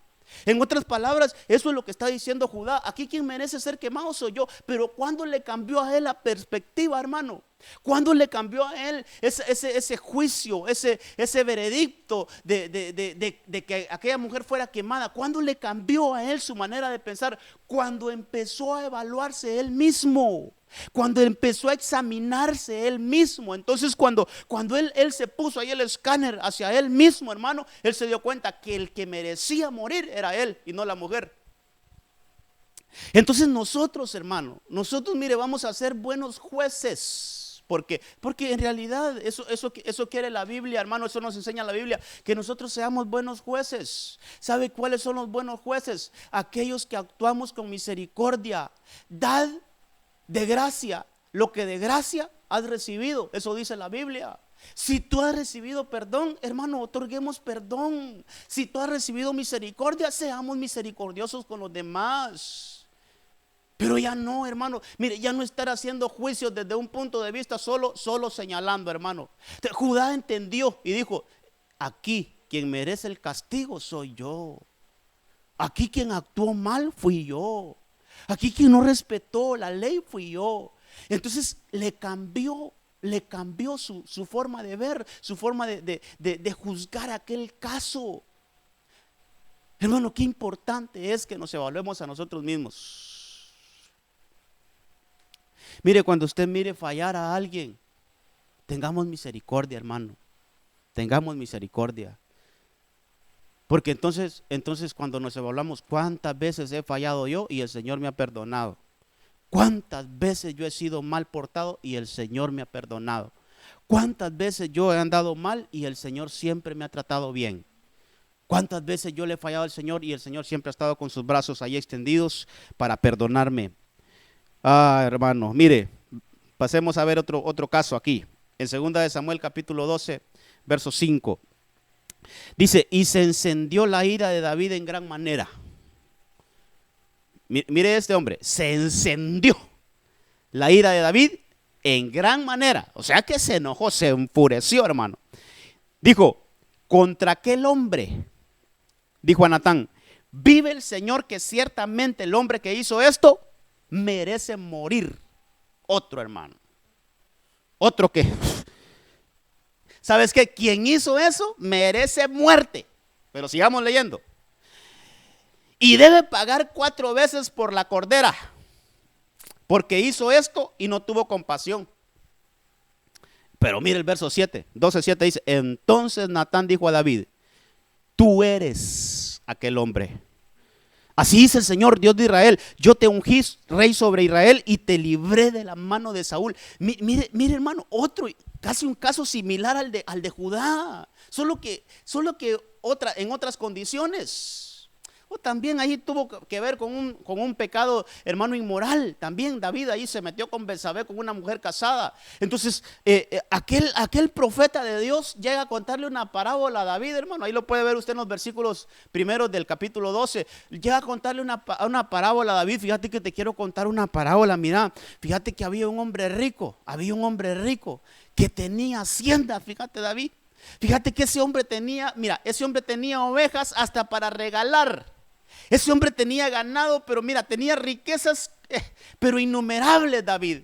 En otras palabras, eso es lo que está diciendo Judá. Aquí quien merece ser quemado soy yo. Pero ¿cuándo le cambió a él la perspectiva, hermano? ¿Cuándo le cambió a él ese juicio, ese veredicto de que aquella mujer fuera quemada? ¿Cuándo le cambió a él su manera de pensar? Cuando empezó a evaluarse él mismo, cuando empezó a examinarse él mismo. Entonces cuando él se puso ahí el escáner hacia él mismo, hermano, él se dio cuenta que el que merecía morir era él y no la mujer. Entonces nosotros, hermano, mire, vamos a ser buenos jueces. Porque en realidad eso quiere la Biblia, hermano. Eso nos enseña la Biblia, que nosotros seamos buenos jueces. ¿Sabe cuáles son los buenos jueces? Aquellos que actuamos con misericordia. Dad de gracia lo que de gracia has recibido. Eso dice la Biblia. Si tú has recibido perdón, hermano, otorguemos perdón. Si tú has recibido misericordia, seamos misericordiosos con los demás. Pero ya no, hermano, mire, ya no estar haciendo juicios desde un punto de vista solo señalando, hermano. Judá entendió y dijo, aquí quien merece el castigo soy yo. Aquí quien actuó mal fui yo. Aquí quien no respetó la ley fui yo. Entonces le cambió le cambió su forma de ver, su forma de juzgar aquel caso. Hermano, qué importante es que nos evaluemos a nosotros mismos. Mire, cuando usted mire fallar a alguien, tengamos misericordia, hermano. Tengamos misericordia. Porque entonces cuando nos evaluamos, ¿cuántas veces he fallado yo y el Señor me ha perdonado? ¿Cuántas veces yo he sido mal portado y el Señor me ha perdonado? ¿Cuántas veces yo he andado mal y el Señor siempre me ha tratado bien? ¿Cuántas veces yo le he fallado al Señor y el Señor siempre ha estado con sus brazos ahí extendidos para perdonarme? Hermano, mire, pasemos a ver otro caso aquí. En 2 de Samuel capítulo 12, verso 5. Dice, y se encendió la ira de David en gran manera. Mire este hombre, se encendió la ira de David en gran manera. O sea que se enojó, se enfureció, hermano. Dijo, contra aquel hombre, dijo a Natán, vive el Señor que ciertamente el hombre que hizo esto merece morir. Otro hermano, otro que, ¿sabes qué? Quien hizo eso merece muerte. Pero sigamos leyendo. Y debe pagar 4 veces por la cordera, porque hizo esto y no tuvo compasión. Pero mire el verso 7, 12:7 dice, entonces Natán dijo a David, tú eres aquel hombre. Así dice el Señor, Dios de Israel, yo te ungí rey sobre Israel y te libré de la mano de Saúl. Mire hermano, otro, casi un caso similar al de Judá, solo que en otras condiciones. También ahí tuvo que ver con un pecado, hermano, inmoral. También David ahí se metió con Betsabé, con una mujer casada. Entonces aquel profeta de Dios llega a contarle una parábola a David, hermano. Ahí lo puede ver usted en los versículos primeros del capítulo 12. Llega a contarle una parábola a David. Fíjate que te quiero contar una parábola. Mira, fíjate que había un hombre rico que tenía haciendas. Fíjate, David, fíjate que ese hombre tenía ovejas hasta para regalar. Ese hombre tenía ganado, pero mira, tenía riquezas, pero innumerables, David.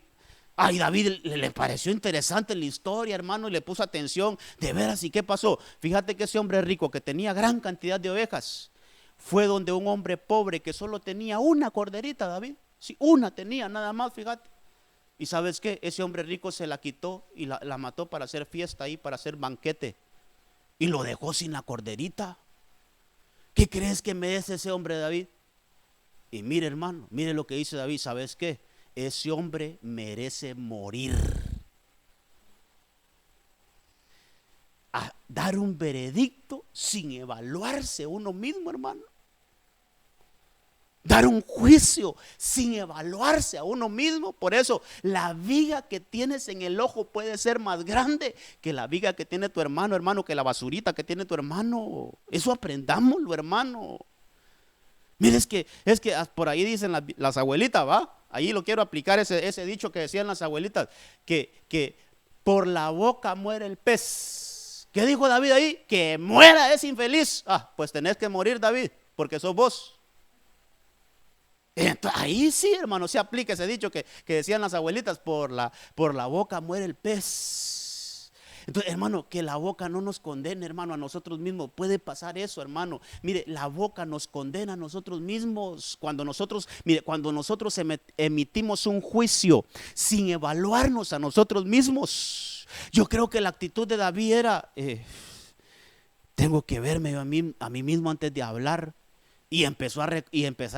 David le pareció interesante la historia, hermano, y le puso atención. De veras, ¿y qué pasó? Fíjate que ese hombre rico que tenía gran cantidad de ovejas, fue donde un hombre pobre que solo tenía una corderita, David. Sí, una tenía nada más, fíjate. Y ¿sabes qué? Ese hombre rico se la quitó y la mató para hacer fiesta ahí, para hacer banquete. Y lo dejó sin la corderita. ¿Qué crees que merece ese hombre, David? Y mire, hermano, mire lo que dice David. ¿Sabes qué? Ese hombre merece morir. A dar un veredicto sin evaluarse uno mismo, hermano. Dar un juicio sin evaluarse a uno mismo. Por eso la viga que tienes en el ojo puede ser más grande que la viga que tiene tu hermano, que la basurita que tiene tu hermano. Eso aprendámoslo, hermano. Mire, es que por ahí dicen las abuelitas, ¿va? Ahí lo quiero aplicar, ese dicho que decían las abuelitas, que por la boca muere el pez. ¿Qué dijo David ahí? Que muera ese infeliz. Pues tenés que morir, David, porque sos vos. Entonces, ahí sí, hermano, se aplica ese dicho que decían las abuelitas, por la boca muere el pez. Entonces, hermano, que la boca no nos condene, hermano, a nosotros mismos. Puede pasar eso, hermano. Mire, la boca nos condena a nosotros mismos. Cuando nosotros emitimos un juicio sin evaluarnos a nosotros mismos. Yo creo que la actitud de David era, tengo que verme a mí mismo antes de hablar. Y empezar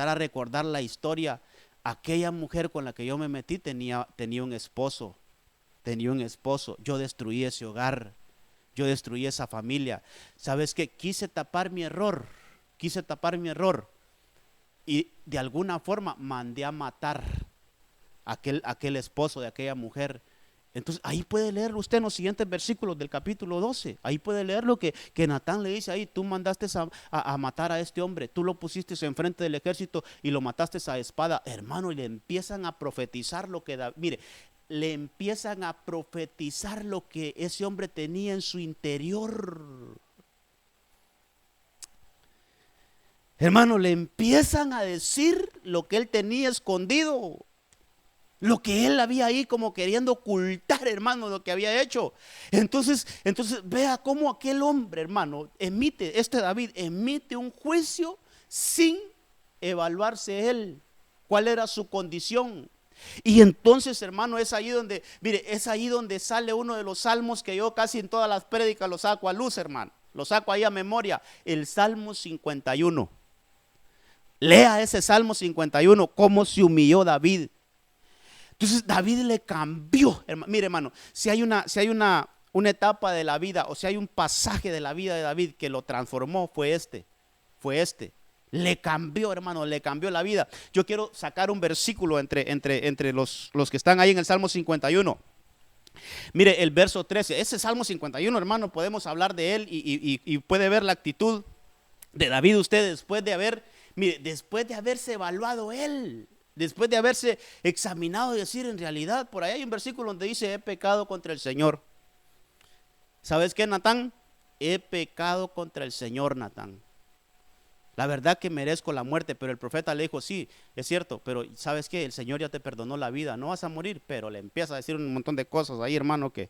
a recordar la historia. Aquella mujer con la que yo me metí tenía un esposo. Yo destruí ese hogar. Yo destruí esa familia. ¿Sabes qué? Quise tapar mi error. Y de alguna forma mandé a matar a aquel esposo de aquella mujer. Entonces ahí puede leer usted en los siguientes versículos del capítulo 12. Ahí puede leer lo que Natán le dice ahí. Tú mandaste a matar a este hombre. Tú lo pusiste enfrente del ejército y lo mataste a espada. Hermano, y le empiezan a profetizar le empiezan a profetizar lo que ese hombre tenía en su interior. Hermano, le empiezan a decir lo que él tenía escondido. Lo que él había ahí como queriendo ocultar, hermano, lo que había hecho. Entonces vea cómo aquel hombre, hermano, David emite un juicio sin evaluarse él. ¿Cuál era su condición? Y entonces, hermano, es ahí donde, mire, es ahí donde sale uno de los salmos que yo casi en todas las prédicas lo saco a luz, hermano. Lo saco ahí a memoria, el Salmo 51. Lea ese Salmo 51, cómo se humilló David. Entonces David le cambió, mire hermano, si hay una etapa de la vida, o si hay un pasaje de la vida de David que lo transformó, fue este. Le cambió, hermano, le cambió la vida. Yo quiero sacar un versículo entre los que están ahí en el Salmo 51. Mire el verso 13, ese Salmo 51, hermano, podemos hablar de él y puede ver la actitud de David usted después de haberse evaluado él. Después de haberse examinado y decir, en realidad, por ahí hay un versículo donde dice, he pecado contra el Señor. ¿Sabes qué, Natán? He pecado contra el Señor, Natán. La verdad que merezco la muerte, pero el profeta le dijo, sí, es cierto, pero ¿sabes qué? El Señor ya te perdonó la vida, no vas a morir, pero le empieza a decir un montón de cosas ahí, hermano, que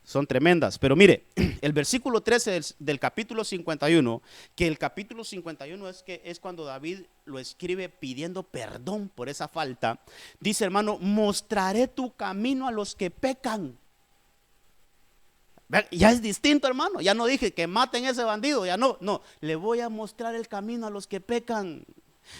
son tremendas. Pero mire, el versículo 13 del capítulo 51, que el capítulo 51 es cuando David lo escribe pidiendo perdón por esa falta. Dice, hermano, mostraré tu camino a los que pecan. Ya es distinto, hermano. Ya no dije que maten a ese bandido, ya no, le voy a mostrar el camino a los que pecan.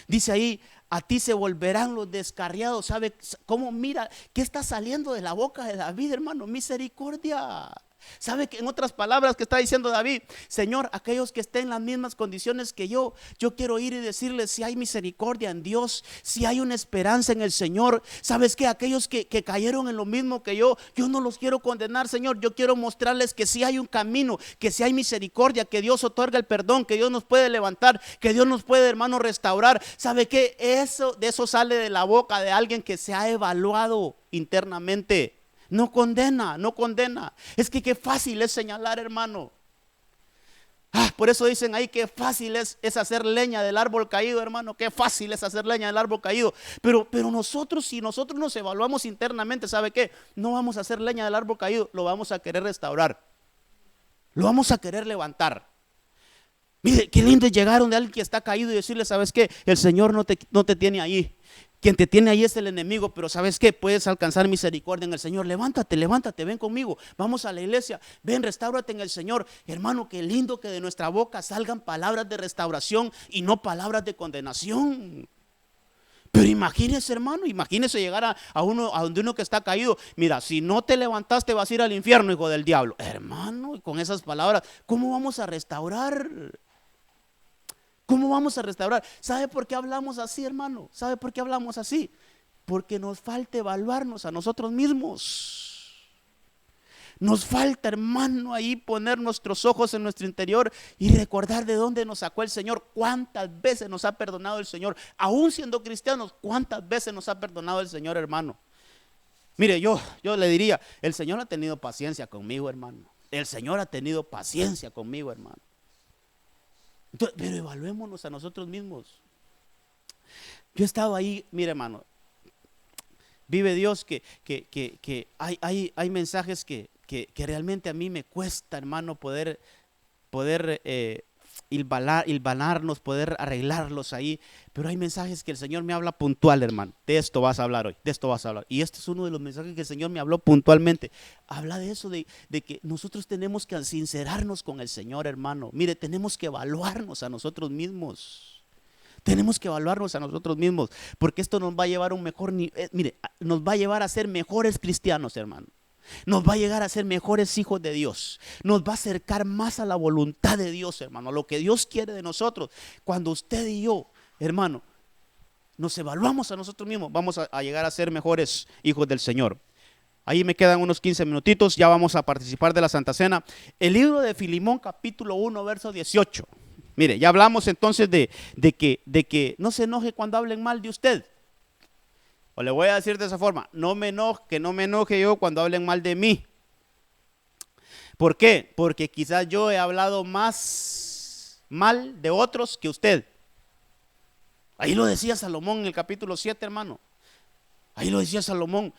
Dice ahí, a ti se volverán los descarriados. ¿Sabe cómo? Mira, ¿qué está saliendo de la boca de David, hermano? Misericordia. ¿Sabe que en otras palabras que está diciendo David? Señor, aquellos que estén en las mismas condiciones que yo quiero ir y decirles si hay misericordia en Dios, si hay una esperanza en el Señor. ¿Sabes qué? Aquellos que cayeron en lo mismo que yo no los quiero condenar, Señor. Yo quiero mostrarles que si hay un camino, que si hay misericordia, que Dios otorga el perdón, que Dios nos puede levantar, que Dios nos puede, hermano, restaurar. ¿Sabe qué? De eso sale de la boca de alguien que se ha evaluado internamente. No condena. Es que qué fácil es señalar, hermano. Por eso dicen ahí que fácil es hacer leña del árbol caído, hermano. Qué fácil es hacer leña del árbol caído. Pero nosotros, si nosotros nos evaluamos internamente, ¿sabe qué? No vamos a hacer leña del árbol caído, lo vamos a querer restaurar. Lo vamos a querer levantar. Mire, qué lindo es llegar donde alguien que está caído y decirle, ¿sabes qué? El Señor no te tiene ahí. Quien te tiene ahí es el enemigo, pero ¿sabes qué? Puedes alcanzar misericordia en el Señor. Levántate, ven conmigo. Vamos a la iglesia. Ven, restáurate en el Señor. Hermano, qué lindo que de nuestra boca salgan palabras de restauración y no palabras de condenación. Pero imagínese, hermano, llegar a donde uno que está caído. Mira, si no te levantaste vas a ir al infierno, hijo del diablo. Hermano, y con esas palabras, ¿cómo vamos a restaurar? ¿Cómo vamos a restaurar? ¿Sabe por qué hablamos así, hermano? ¿Sabe por qué hablamos así? Porque nos falta evaluarnos a nosotros mismos. Nos falta, hermano, ahí poner nuestros ojos en nuestro interior y recordar de dónde nos sacó el Señor. Cuántas veces nos ha perdonado el Señor. Aún siendo cristianos, cuántas veces nos ha perdonado el Señor, hermano. Mire, yo le diría, el Señor ha tenido paciencia conmigo, hermano. El Señor ha tenido paciencia conmigo, hermano. Entonces, pero evaluémonos a nosotros mismos. Yo he estado ahí, mire, hermano, vive Dios que hay mensajes que realmente a mí me cuesta, hermano, poder hilvanarnos, poder arreglarlos ahí. Pero hay mensajes que el Señor me habla puntual, hermano. De esto vas a hablar hoy, de esto vas a hablar. Y este es uno de los mensajes que el Señor me habló puntualmente. Habla de eso, de que nosotros tenemos que sincerarnos con el Señor, hermano. Mire, tenemos que evaluarnos a nosotros mismos. Tenemos que evaluarnos a nosotros mismos, porque esto nos va a llevar a un mejor nivel. Mire, nos va a llevar a ser mejores cristianos, hermano. Nos va a llegar a ser mejores hijos de Dios. Nos va a acercar más a la voluntad de Dios, hermano, a lo que Dios quiere de nosotros. Cuando usted y yo, hermano, nos evaluamos a nosotros mismos, vamos a llegar a ser mejores hijos del Señor. Ahí me quedan unos 15 minutitos, ya vamos a participar de la Santa Cena. El libro de Filemón, capítulo 1, verso 18. Mire, ya hablamos entonces de que no se enoje cuando hablen mal de usted. O le voy a decir de esa forma, no me enoje yo cuando hablen mal de mí. ¿Por qué? Porque quizás yo he hablado más mal de otros que usted. Ahí lo decía Salomón en el capítulo 7, hermano. Ahí lo decía Salomón.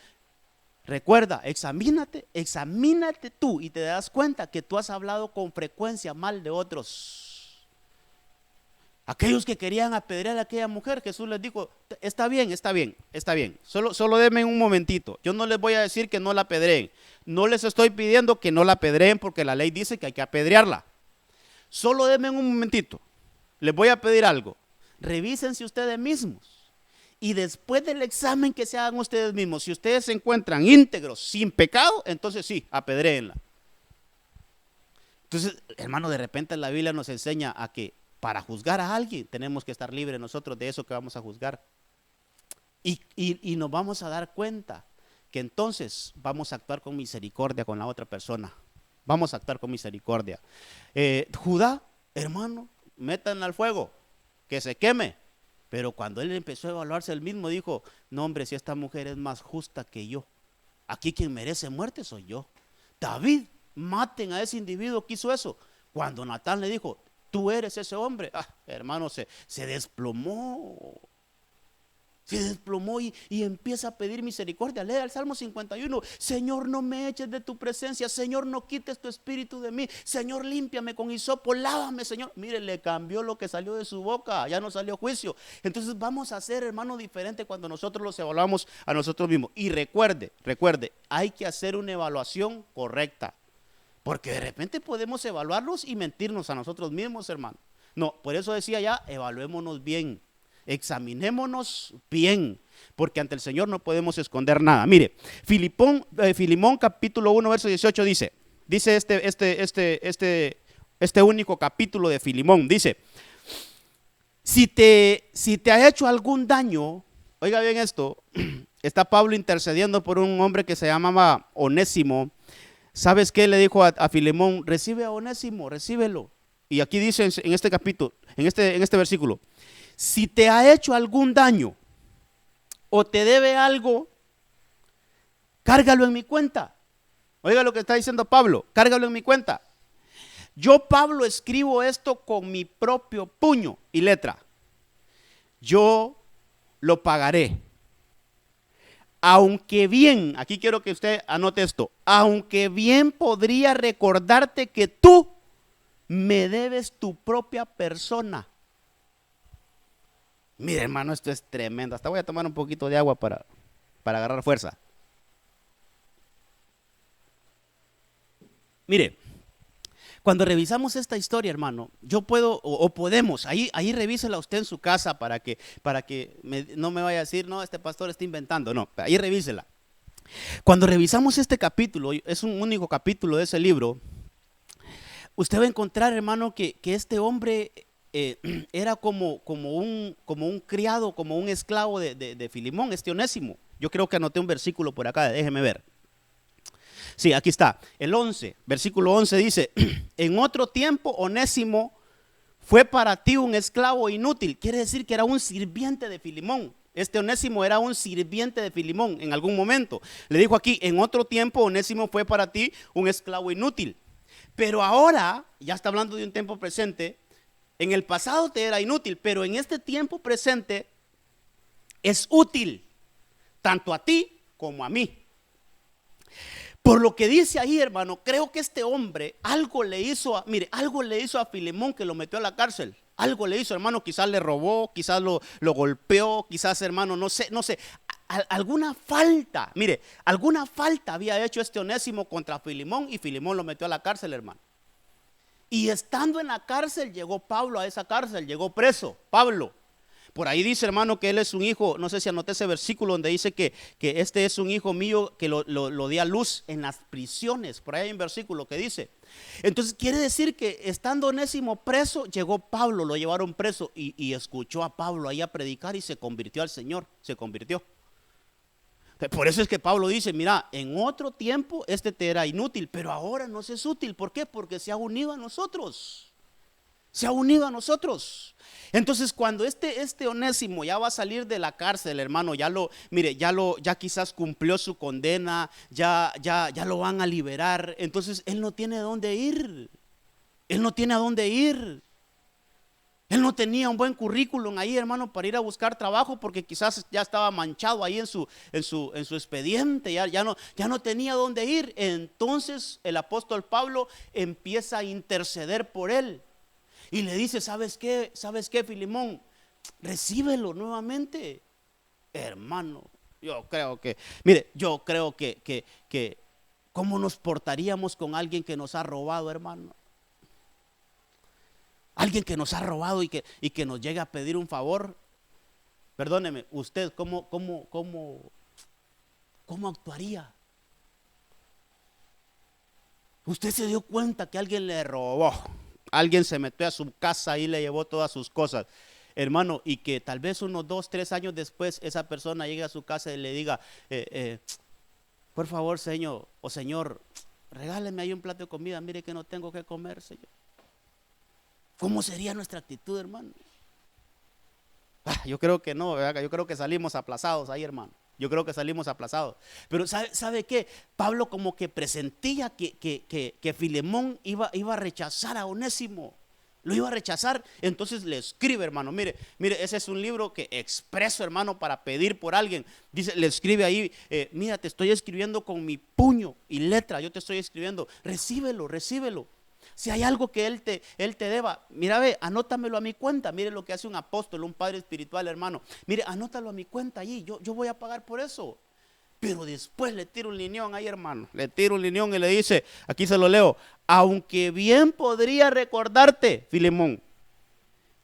Recuerda, examínate tú y te das cuenta que tú has hablado con frecuencia mal de otros. Aquellos que querían apedrear a aquella mujer, Jesús les dijo, está bien, solo denme un momentito. Yo no les voy a decir que no la apedreen. No les estoy pidiendo que no la apedreen porque la ley dice que hay que apedrearla. Solo denme un momentito. Les voy a pedir algo. Revísense ustedes mismos. Y después del examen que se hagan ustedes mismos, si ustedes se encuentran íntegros, sin pecado, entonces sí, apedréenla. Entonces, hermano, de repente la Biblia nos enseña a que para juzgar a alguien tenemos que estar libres nosotros de eso que vamos a juzgar. Y nos vamos a dar cuenta que entonces vamos a actuar con misericordia con la otra persona. Vamos a actuar con misericordia. Judá, hermano, métanla al fuego, que se queme. Pero cuando él empezó a evaluarse él mismo, dijo, no hombre, si esta mujer es más justa que yo, aquí quien merece muerte soy yo. David, maten a ese individuo que hizo eso. Cuando Natán le dijo, tú eres ese hombre, hermano, se desplomó. Se desplomó y empieza a pedir misericordia. Lea el Salmo 51. Señor, no me eches de tu presencia. Señor, no quites tu espíritu de mí. Señor, límpiame con hisopo, lávame, Señor. Mire, le cambió lo que salió de su boca. Ya no salió juicio. Entonces vamos a ser, hermano, diferente cuando nosotros los evaluamos a nosotros mismos. Y recuerde, hay que hacer una evaluación correcta. Porque de repente podemos evaluarlos y mentirnos a nosotros mismos, hermano. No, por eso decía ya, evaluémonos bien. Examinémonos bien, porque ante el Señor no podemos esconder nada. Mire, Filemón capítulo 1 verso 18 dice este único capítulo de Filemón, dice, si te ha hecho algún daño, oiga bien esto, está Pablo intercediendo por un hombre que se llamaba Onésimo. ¿Sabes qué le dijo a Filemón? Recibe a Onésimo, recíbelo. Y aquí dice en este capítulo, en este versículo, si te ha hecho algún daño o te debe algo, cárgalo en mi cuenta. Oiga lo que está diciendo Pablo, cárgalo en mi cuenta. Yo, Pablo, escribo esto con mi propio puño y letra. Yo lo pagaré. Aunque bien, aquí quiero que usted anote esto, aunque bien podría recordarte que tú me debes tu propia persona. Mire, hermano, esto es tremendo. Hasta voy a tomar un poquito de agua para agarrar fuerza. Mire, cuando revisamos esta historia, hermano, yo puedo o podemos, ahí revísela usted en su casa para que no me vaya a decir, no, este pastor está inventando. No, ahí revísela. Cuando revisamos este capítulo, es un único capítulo de ese libro, usted va a encontrar, hermano, que este hombre era como un criado, como un esclavo de Filemón, este Onésimo. Yo creo que anoté un versículo por acá, déjeme ver. Sí, aquí está, el 11, versículo 11 dice, en otro tiempo Onésimo fue para ti un esclavo inútil. Quiere decir que era un sirviente de Filemón. Este Onésimo era un sirviente de Filemón en algún momento. Le dijo aquí, en otro tiempo Onésimo fue para ti un esclavo inútil. Pero ahora, ya está hablando de un tiempo presente, en el pasado te era inútil, pero en este tiempo presente es útil, tanto a ti como a mí. Por lo que dice ahí, hermano, creo que este hombre algo le hizo a Filemón que lo metió a la cárcel. Algo le hizo, hermano, quizás le robó, quizás lo golpeó, quizás, hermano, no sé. Alguna falta había hecho este Onésimo contra Filemón y Filemón lo metió a la cárcel, hermano. Y estando en la cárcel, llegó Pablo a esa cárcel, llegó preso, Pablo. Por ahí dice, hermano, que él es un hijo, no sé si anoté ese versículo donde dice que este es un hijo mío que lo di a luz en las prisiones. Por ahí hay un versículo que dice. Entonces quiere decir que estando Onésimo preso, llegó Pablo, lo llevaron preso y escuchó a Pablo ahí a predicar y se convirtió al Señor, se convirtió. Por eso es que Pablo dice, mira, en otro tiempo este te era inútil, pero ahora nos es útil. ¿Por qué? Porque se ha unido a nosotros. Se ha unido a nosotros. Entonces cuando este Onésimo ya va a salir de la cárcel, hermano, ya quizás cumplió su condena, ya lo van a liberar. Entonces él no tiene a dónde ir. Él no tiene a dónde ir. Él no tenía un buen currículum ahí, hermano, para ir a buscar trabajo, porque quizás ya estaba manchado ahí en su expediente, ya no tenía dónde ir. Entonces el apóstol Pablo empieza a interceder por él y le dice: ¿sabes qué? ¿Sabes qué, Filemón? Recíbelo nuevamente, hermano. Yo creo que ¿cómo nos portaríamos con alguien que nos ha robado, hermano? Alguien que nos ha robado y que nos llega a pedir un favor. Perdóneme, usted, ¿cómo actuaría? Usted se dio cuenta que alguien le robó, alguien se metió a su casa y le llevó todas sus cosas, hermano, y que tal vez unos 2, 3 años después esa persona llegue a su casa y le diga: por favor, señor o señor, regáleme ahí un plato de comida, mire que no tengo que comer, señor. ¿Cómo sería nuestra actitud, hermano? Yo creo que no, ¿verdad? Yo creo que salimos aplazados ahí, hermano. Yo creo que salimos aplazados. Pero ¿sabe qué? Pablo como que presentía que Filemón iba a rechazar a Onésimo. Lo iba a rechazar. Entonces le escribe, hermano. Mire, ese es un libro que expreso, hermano, para pedir por alguien. Dice, le escribe ahí: mira, te estoy escribiendo con mi puño y letra. Yo te estoy escribiendo. Recíbelo. Si hay algo que él te deba, mira, ve, anótamelo a mi cuenta. Mire lo que hace un apóstol, un padre espiritual, hermano. Mire, anótalo a mi cuenta allí, yo voy a pagar por eso. Pero después le tira un lineón ahí, hermano. Le tira un lineón y le dice, aquí se lo leo: aunque bien podría recordarte, Filemón,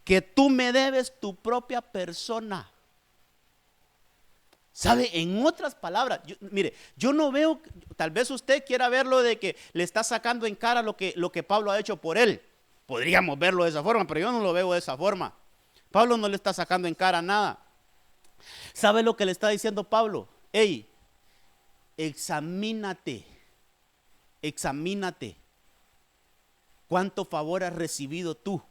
que tú me debes tu propia persona. ¿Sabe? En otras palabras, mire, yo no veo, tal vez usted quiera verlo de que le está sacando en cara lo que Pablo ha hecho por él. Podríamos verlo de esa forma, pero yo no lo veo de esa forma. Pablo no le está sacando en cara nada. ¿Sabe lo que le está diciendo Pablo? Hey, examínate. ¿Cuánto favor has recibido tú?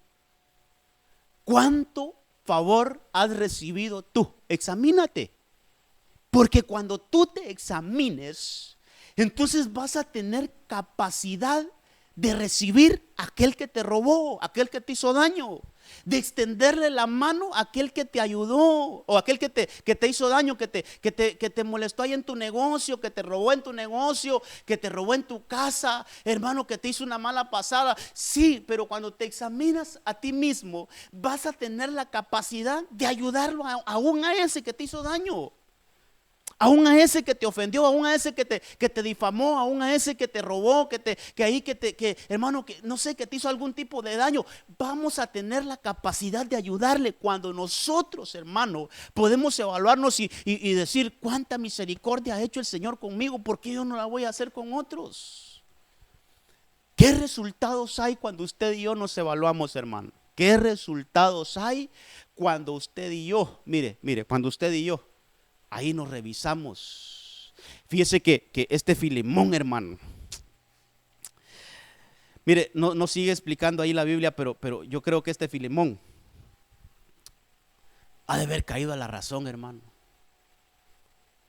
¿Cuánto favor has recibido tú? Examínate. Porque cuando tú te examines, entonces vas a tener capacidad de recibir a aquel que te robó, aquel que te hizo daño, de extenderle la mano a aquel que te ayudó, o aquel que te hizo daño, que te molestó ahí en tu negocio, que te robó en tu negocio, que te robó en tu casa, hermano, que te hizo una mala pasada. Sí, pero cuando te examinas a ti mismo, vas a tener la capacidad de ayudarlo aún a ese que te hizo daño. Aún a ese que te ofendió, aún a ese que te difamó, aún a ese que te robó, hermano, que no sé, que te hizo algún tipo de daño. Vamos a tener la capacidad de ayudarle cuando nosotros, hermano, podemos evaluarnos y decir: cuánta misericordia ha hecho el Señor conmigo, ¿por qué yo no la voy a hacer con otros? ¿Qué resultados hay cuando usted y yo nos evaluamos, hermano? ¿Qué resultados hay cuando usted y yo, mire, cuando usted y yo ahí nos revisamos? Fíjese que este Filemón, hermano, mire, no sigue explicando ahí la Biblia, pero yo creo que este Filemón ha de haber caído a la razón, hermano,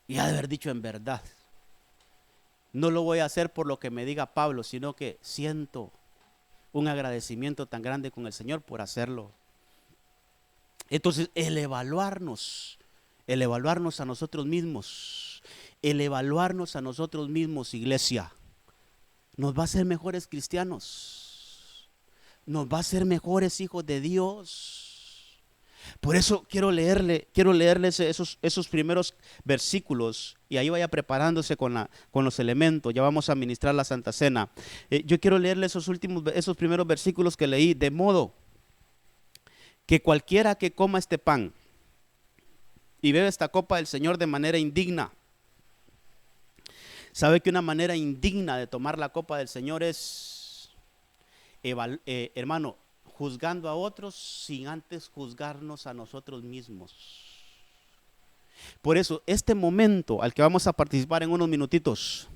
y ha de haber dicho: en verdad, no lo voy a hacer por lo que me diga Pablo, sino que siento un agradecimiento tan grande con el Señor por hacerlo. Entonces, el evaluarnos a nosotros mismos, iglesia, nos va a hacer mejores cristianos, nos va a hacer mejores hijos de Dios. Por eso quiero leerles esos primeros versículos, y ahí vaya preparándose con los elementos. Ya vamos a ministrar la Santa Cena. Yo quiero leerles esos primeros versículos que leí: de modo que cualquiera que coma este pan y bebe esta copa del Señor de manera indigna. ¿Sabe que una manera indigna de tomar la copa del Señor es, hermano, juzgando a otros sin antes juzgarnos a nosotros mismos? Por eso, este momento al que vamos a participar en unos minutitos,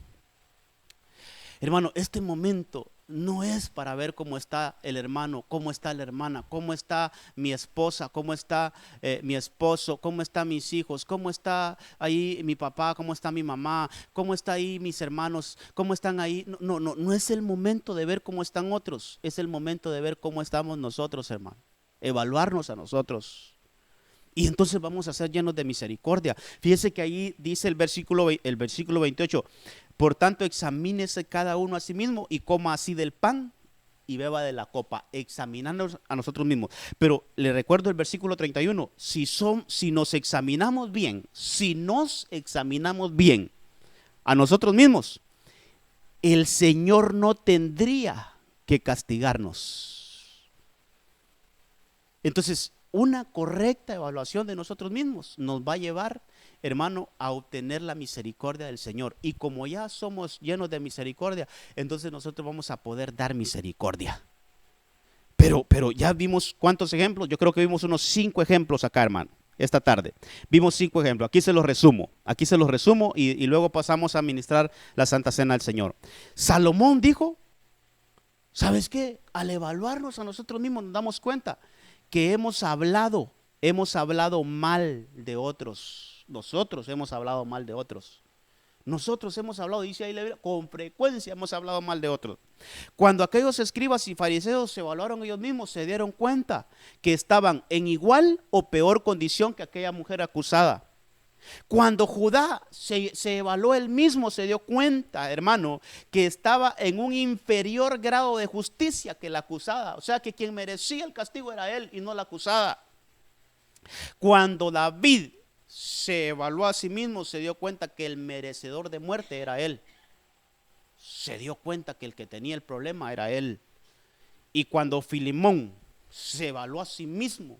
hermano, este momento no es para ver cómo está el hermano, cómo está la hermana, cómo está mi esposa, cómo está mi esposo, cómo están mis hijos, cómo está ahí mi papá, cómo está mi mamá, cómo está ahí mis hermanos, cómo están ahí. No es el momento de ver cómo están otros, es el momento de ver cómo estamos nosotros, hermano. evaluarnos a nosotros. Y entonces vamos a ser llenos de misericordia. Fíjese que ahí dice el versículo 28, por tanto examínese cada uno a sí mismo y coma así del pan y beba de la copa, examinándonos a nosotros mismos. Pero le recuerdo el versículo 31, si nos examinamos bien a nosotros mismos, el Señor no tendría que castigarnos. Entonces, una correcta evaluación de nosotros mismos nos va a llevar, hermano, a obtener la misericordia del Señor. Y como ya somos llenos de misericordia, entonces nosotros vamos a poder dar misericordia. Pero ya vimos cuántos ejemplos. Yo creo que vimos unos 5 ejemplos acá, hermano, esta tarde. Vimos 5 ejemplos. Aquí se los resumo y luego pasamos a ministrar la Santa Cena del Señor. Salomón dijo, ¿sabes qué? Al evaluarnos a nosotros mismos nos damos cuenta que hemos hablado mal de otros. Nosotros hemos hablado mal de otros. Nosotros hemos hablado, dice ahí la Biblia, con frecuencia hemos hablado mal de otros. Cuando aquellos escribas y fariseos se evaluaron ellos mismos, se dieron cuenta que estaban en igual o peor condición que aquella mujer acusada. Cuando Judá se evaluó él mismo, se dio cuenta, hermano, que estaba en un inferior grado de justicia que la acusada. O sea que quien merecía el castigo era él y no la acusada. Cuando David se evaluó a sí mismo, se dio cuenta que el merecedor de muerte era él. Se dio cuenta que el que tenía el problema era él. Y cuando Filemón se evaluó a sí mismo,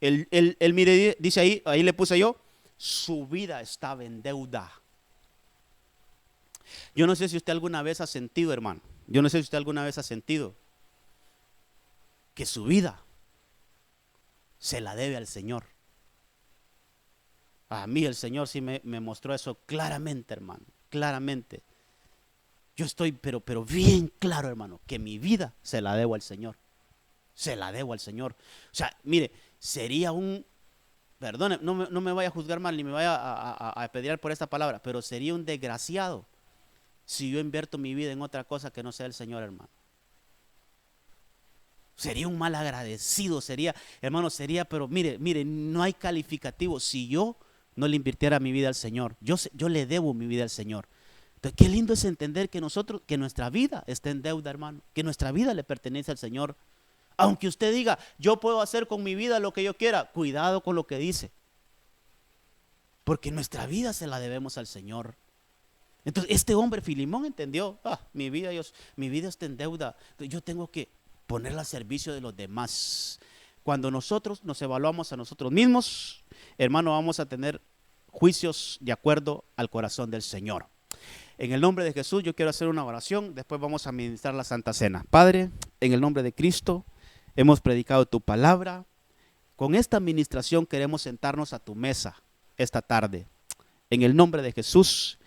él mire, dice ahí le puse yo, su vida estaba en deuda. Yo no sé si usted alguna vez ha sentido, hermano, que su vida se la debe al Señor. A mí el Señor sí me mostró eso claramente, hermano, claramente. Yo estoy pero bien claro, hermano, que mi vida se la debo al Señor. Se la debo al Señor. O sea, mire, sería perdone, no me vaya a juzgar mal ni me vaya a apedrear por esta palabra, pero sería un desgraciado si yo invierto mi vida en otra cosa que no sea el Señor, hermano. Sería un mal agradecido, pero mire, no hay calificativo. Si yo no le invirtiera mi vida al Señor, yo le debo mi vida al Señor. Entonces, qué lindo es entender que nuestra vida está en deuda, hermano, que nuestra vida le pertenece al Señor. Aunque usted diga, yo puedo hacer con mi vida lo que yo quiera, cuidado con lo que dice. Porque nuestra vida se la debemos al Señor. Entonces, este hombre, Filemón, entendió, mi vida está en deuda. Yo tengo que ponerla al servicio de los demás. Cuando nosotros nos evaluamos a nosotros mismos, hermano, vamos a tener juicios de acuerdo al corazón del Señor. En el nombre de Jesús, yo quiero hacer una oración. Después vamos a ministrar la Santa Cena. Padre, en el nombre de Cristo, hemos predicado tu palabra. Con esta administración queremos sentarnos a tu mesa esta tarde. En el nombre de Jesús,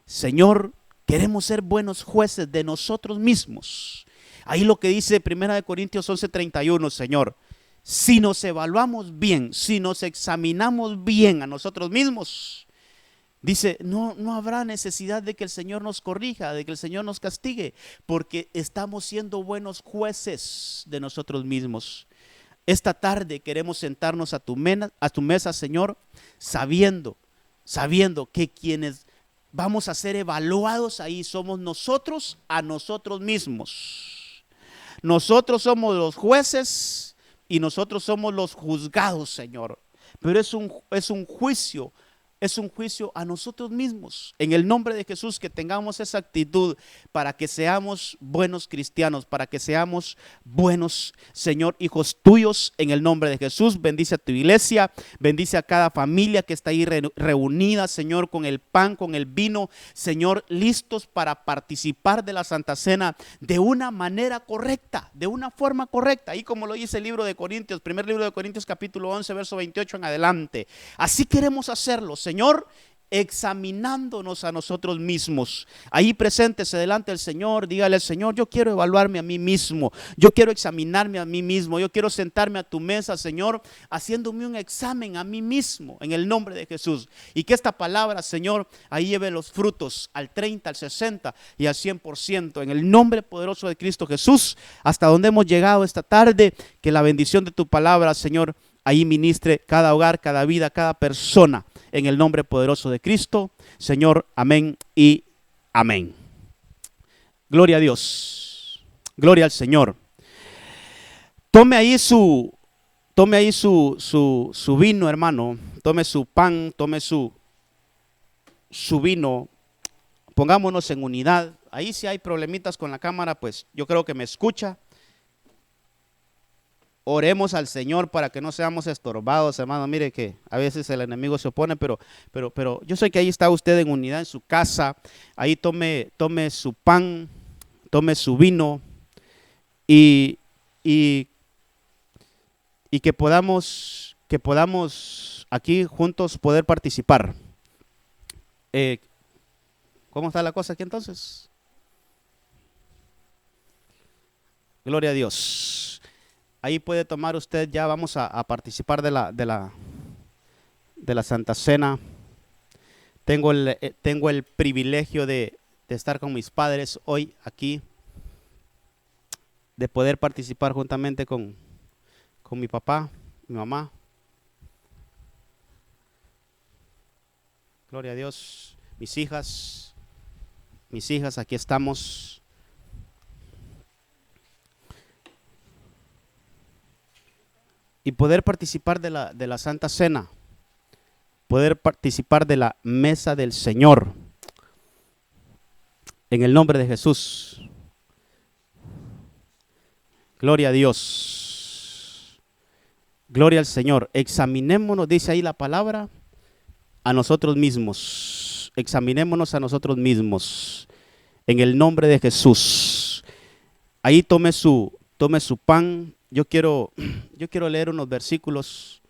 Señor, queremos ser buenos jueces de nosotros mismos. Ahí lo que dice 1 Corintios 11:31, Señor, si nos evaluamos bien, si nos examinamos bien a nosotros mismos, dice, no habrá necesidad de que el Señor nos corrija, de que el Señor nos castigue, porque estamos siendo buenos jueces de nosotros mismos. Esta tarde queremos sentarnos a tu mesa, Señor, sabiendo que quienes vamos a ser evaluados ahí somos nosotros a nosotros mismos. Nosotros somos los jueces y nosotros somos los juzgados, Señor. Pero es un juicio a nosotros mismos. En el nombre de Jesús, que tengamos esa actitud para que seamos buenos cristianos, para que seamos buenos, Señor, hijos tuyos. En el nombre de Jesús, bendice a tu iglesia, bendice a cada familia que está ahí reunida, Señor, con el pan, con el vino, Señor, listos para participar de la Santa Cena de una manera correcta, de una forma correcta. Ahí como lo dice el libro de Corintios, primer libro de Corintios, capítulo 11, verso 28 en adelante. Así queremos hacerlo, Señor, examinándonos a nosotros mismos. Ahí preséntese delante del Señor, dígale al Señor, yo quiero evaluarme a mí mismo, yo quiero examinarme a mí mismo, yo quiero sentarme a tu mesa, Señor, haciéndome un examen a mí mismo en el nombre de Jesús. Y que esta palabra, Señor, ahí lleve los frutos al 30, al 60 y al 100%, en el nombre poderoso de Cristo Jesús. Hasta donde hemos llegado esta tarde, que la bendición de tu palabra, Señor, ahí ministre cada hogar, cada vida, cada persona, en el nombre poderoso de Cristo, Señor, amén y amén. Gloria a Dios, gloria al Señor. Tome ahí su vino, hermano, tome su pan, tome su vino, pongámonos en unidad. Ahí si hay problemitas con la cámara, pues yo creo que me escucha. Oremos al Señor para que no seamos estorbados, hermano. Mire que a veces el enemigo se opone, pero yo sé que ahí está usted en unidad en su casa. Ahí tome su pan, tome su vino y que podamos aquí juntos poder participar. ¿Cómo está la cosa aquí entonces? Gloria a Dios. Ahí puede tomar usted, ya vamos a participar de la Santa Cena. Tengo el privilegio de estar con mis padres hoy aquí, de poder participar juntamente con mi papá, mi mamá. Gloria a Dios. Mis hijas, aquí estamos. Y poder participar de la Santa Cena, poder participar de la mesa del Señor, en el nombre de Jesús. Gloria a Dios, gloria al Señor. Examinémonos, dice ahí la palabra, a nosotros mismos. Examinémonos a nosotros mismos, en el nombre de Jesús. Ahí tome su pan. Yo quiero leer unos versículos.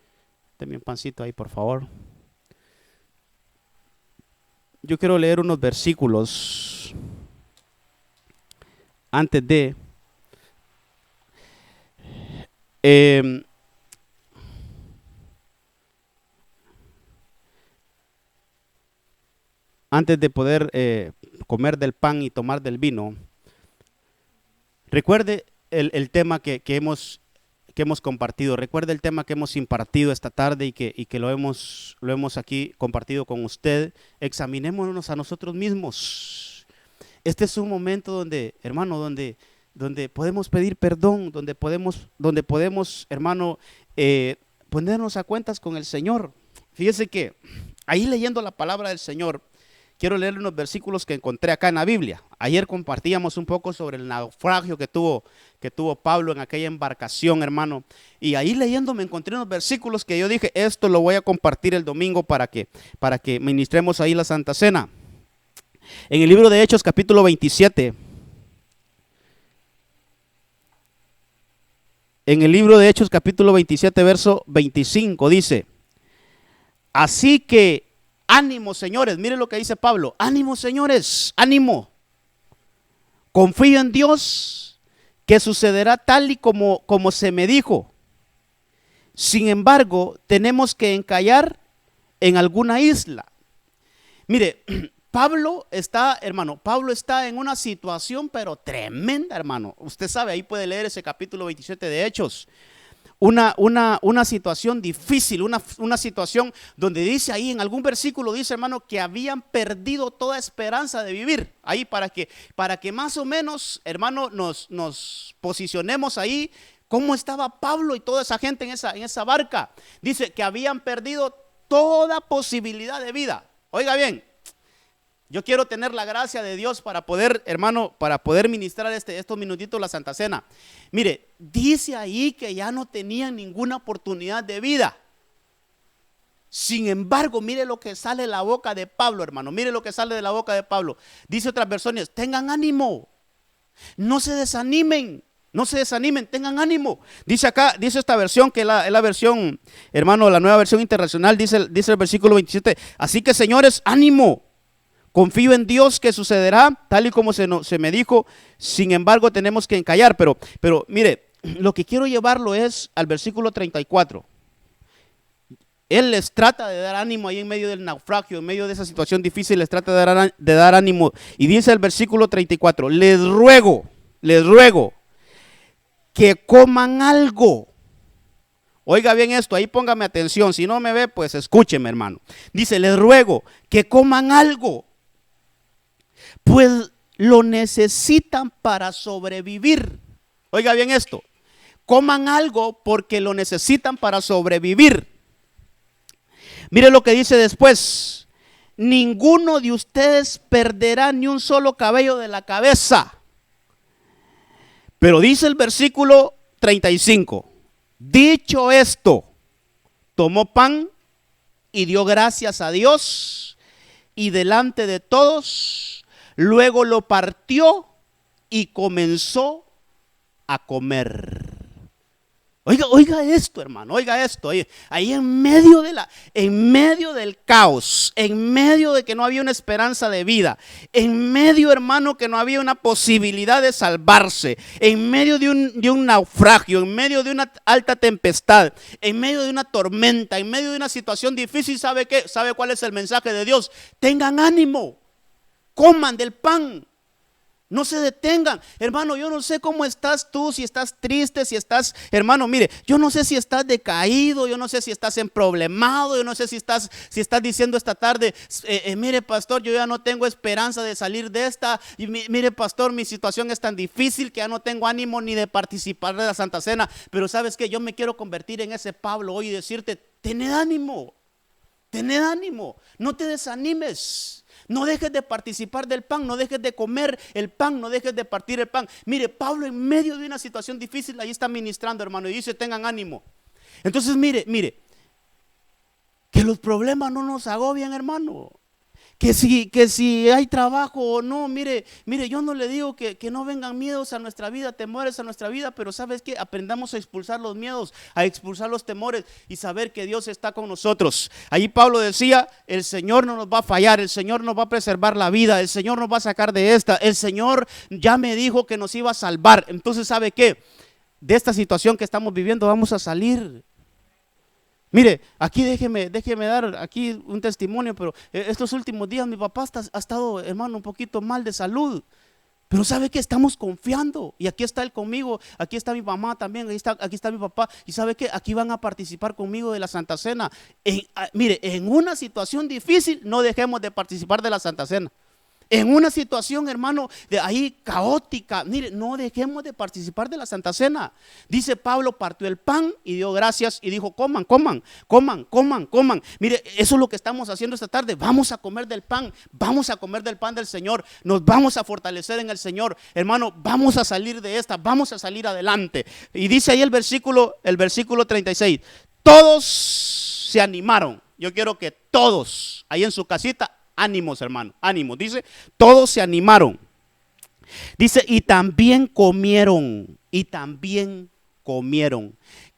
Deme un pancito ahí, por favor. Yo quiero leer unos versículos antes de poder comer del pan y tomar del vino. Recuerde el tema que hemos compartido. Recuerde el tema que hemos impartido esta tarde y que lo hemos aquí compartido con usted. Examinémonos a nosotros mismos. Este es un momento donde, hermano, donde podemos pedir perdón, donde podemos, hermano, ponernos a cuentas con el Señor. Fíjese que ahí leyendo la palabra del Señor, quiero leer unos versículos que encontré acá en la Biblia. Ayer compartíamos un poco sobre el naufragio que tuvo Pablo en aquella embarcación, hermano. Y ahí leyendo me encontré unos versículos que yo dije, esto lo voy a compartir el domingo para que ministremos ahí la Santa Cena. En el libro de Hechos, capítulo 27. En el libro de Hechos, capítulo 27, verso 25, dice: así que ánimo, señores. Miren lo que dice Pablo. Ánimo, señores, ánimo. Confío en Dios que sucederá tal y como se me dijo. Sin embargo, tenemos que encallar en alguna isla. Mire, Pablo está en una situación pero tremenda, hermano. Usted sabe, ahí puede leer ese capítulo 27 de Hechos. Una situación difícil, una situación donde dice ahí en algún versículo, dice, hermano, que habían perdido toda esperanza de vivir. Ahí para que más o menos, hermano, nos posicionemos ahí, cómo estaba Pablo y toda esa gente en esa barca. Dice que habían perdido toda posibilidad de vida. Oiga bien, yo quiero tener la gracia de Dios para poder, hermano, para poder ministrar estos minutitos la Santa Cena. Mire, dice ahí que ya no tenían ninguna oportunidad de vida. Sin embargo, mire lo que sale de la boca de Pablo, hermano. Mire lo que sale de la boca de Pablo. Dice otras versiones, tengan ánimo, no se desanimen. No se desanimen, tengan ánimo. Dice acá, dice esta versión, que es la versión, hermano, la nueva versión internacional, dice el versículo 27. Así que, señores, ánimo. Confío en Dios que sucederá tal y como se me dijo. Sin embargo, tenemos que encallar. Pero mire, lo que quiero llevarlo es al versículo 34. Él les trata de dar ánimo ahí en medio del naufragio, en medio de esa situación difícil, les trata de dar ánimo. Y dice el versículo 34, les ruego que coman algo. Oiga bien esto, ahí póngame atención. Si no me ve, pues escúcheme, hermano. Dice, les ruego que coman algo, pues lo necesitan para sobrevivir. Oiga bien esto, coman algo porque lo necesitan para sobrevivir. Mire lo que dice después, ninguno de ustedes perderá ni un solo cabello de la cabeza. Pero dice el versículo 35, dicho esto, tomó pan y dio gracias a Dios y delante de todos, luego lo partió y comenzó a comer. Oiga esto, hermano, oiga esto. Ahí en medio del caos, en medio de que no había una esperanza de vida, en medio, hermano, que no había una posibilidad de salvarse, en medio de un naufragio, en medio de una alta tempestad, en medio de una tormenta, en medio de una situación difícil, ¿sabe qué? ¿Sabe cuál es el mensaje de Dios? Tengan ánimo, coman del pan. No se detengan, hermano. Yo no sé cómo estás tú, si estás triste, si estás, hermano, mire, yo no sé si estás decaído, yo no sé si estás emproblemado, yo no sé si estás diciendo esta tarde, mire, pastor, yo ya no tengo esperanza de salir de esta, y mire, pastor, mi situación es tan difícil que ya no tengo ánimo ni de participar de la Santa Cena. Pero sabes que yo me quiero convertir en ese Pablo hoy y decirte, tened ánimo, no te desanimes. No dejes de participar del pan, no dejes de comer el pan, no dejes de partir el pan. Mire, Pablo en medio de una situación difícil, ahí está ministrando, hermano, y dice, tengan ánimo. Entonces, mire, que los problemas no nos agobian, hermano. Que si hay trabajo o no, mire, yo no le digo que no vengan miedos a nuestra vida, temores a nuestra vida, pero ¿sabes qué? Aprendamos a expulsar los miedos, a expulsar los temores y saber que Dios está con nosotros. Allí Pablo decía, el Señor no nos va a fallar, el Señor nos va a preservar la vida, el Señor nos va a sacar de esta, el Señor ya me dijo que nos iba a salvar. Entonces, ¿sabe qué? De esta situación que estamos viviendo vamos a salir. Mire, aquí déjeme dar aquí un testimonio, pero estos últimos días mi papá ha estado, hermano, un poquito mal de salud. Pero ¿sabe qué? Estamos confiando. Y aquí está él conmigo, aquí está mi mamá también, aquí está mi papá. Y ¿sabe qué? Aquí van a participar conmigo de la Santa Cena. Mire, en una situación difícil no dejemos de participar de la Santa Cena. En una situación, hermano, de ahí caótica, mire, no dejemos de participar de la Santa Cena. Dice Pablo, partió el pan y dio gracias y dijo, coman. Mire, eso es lo que estamos haciendo esta tarde. Vamos a comer del pan del Señor. Nos vamos a fortalecer en el Señor. Hermano, vamos a salir de esta, vamos a salir adelante. Y dice ahí el versículo 36, todos se animaron. Yo quiero que todos, ahí en su casita, ánimos, hermano, ánimos. Dice, todos se animaron. Dice, y también comieron.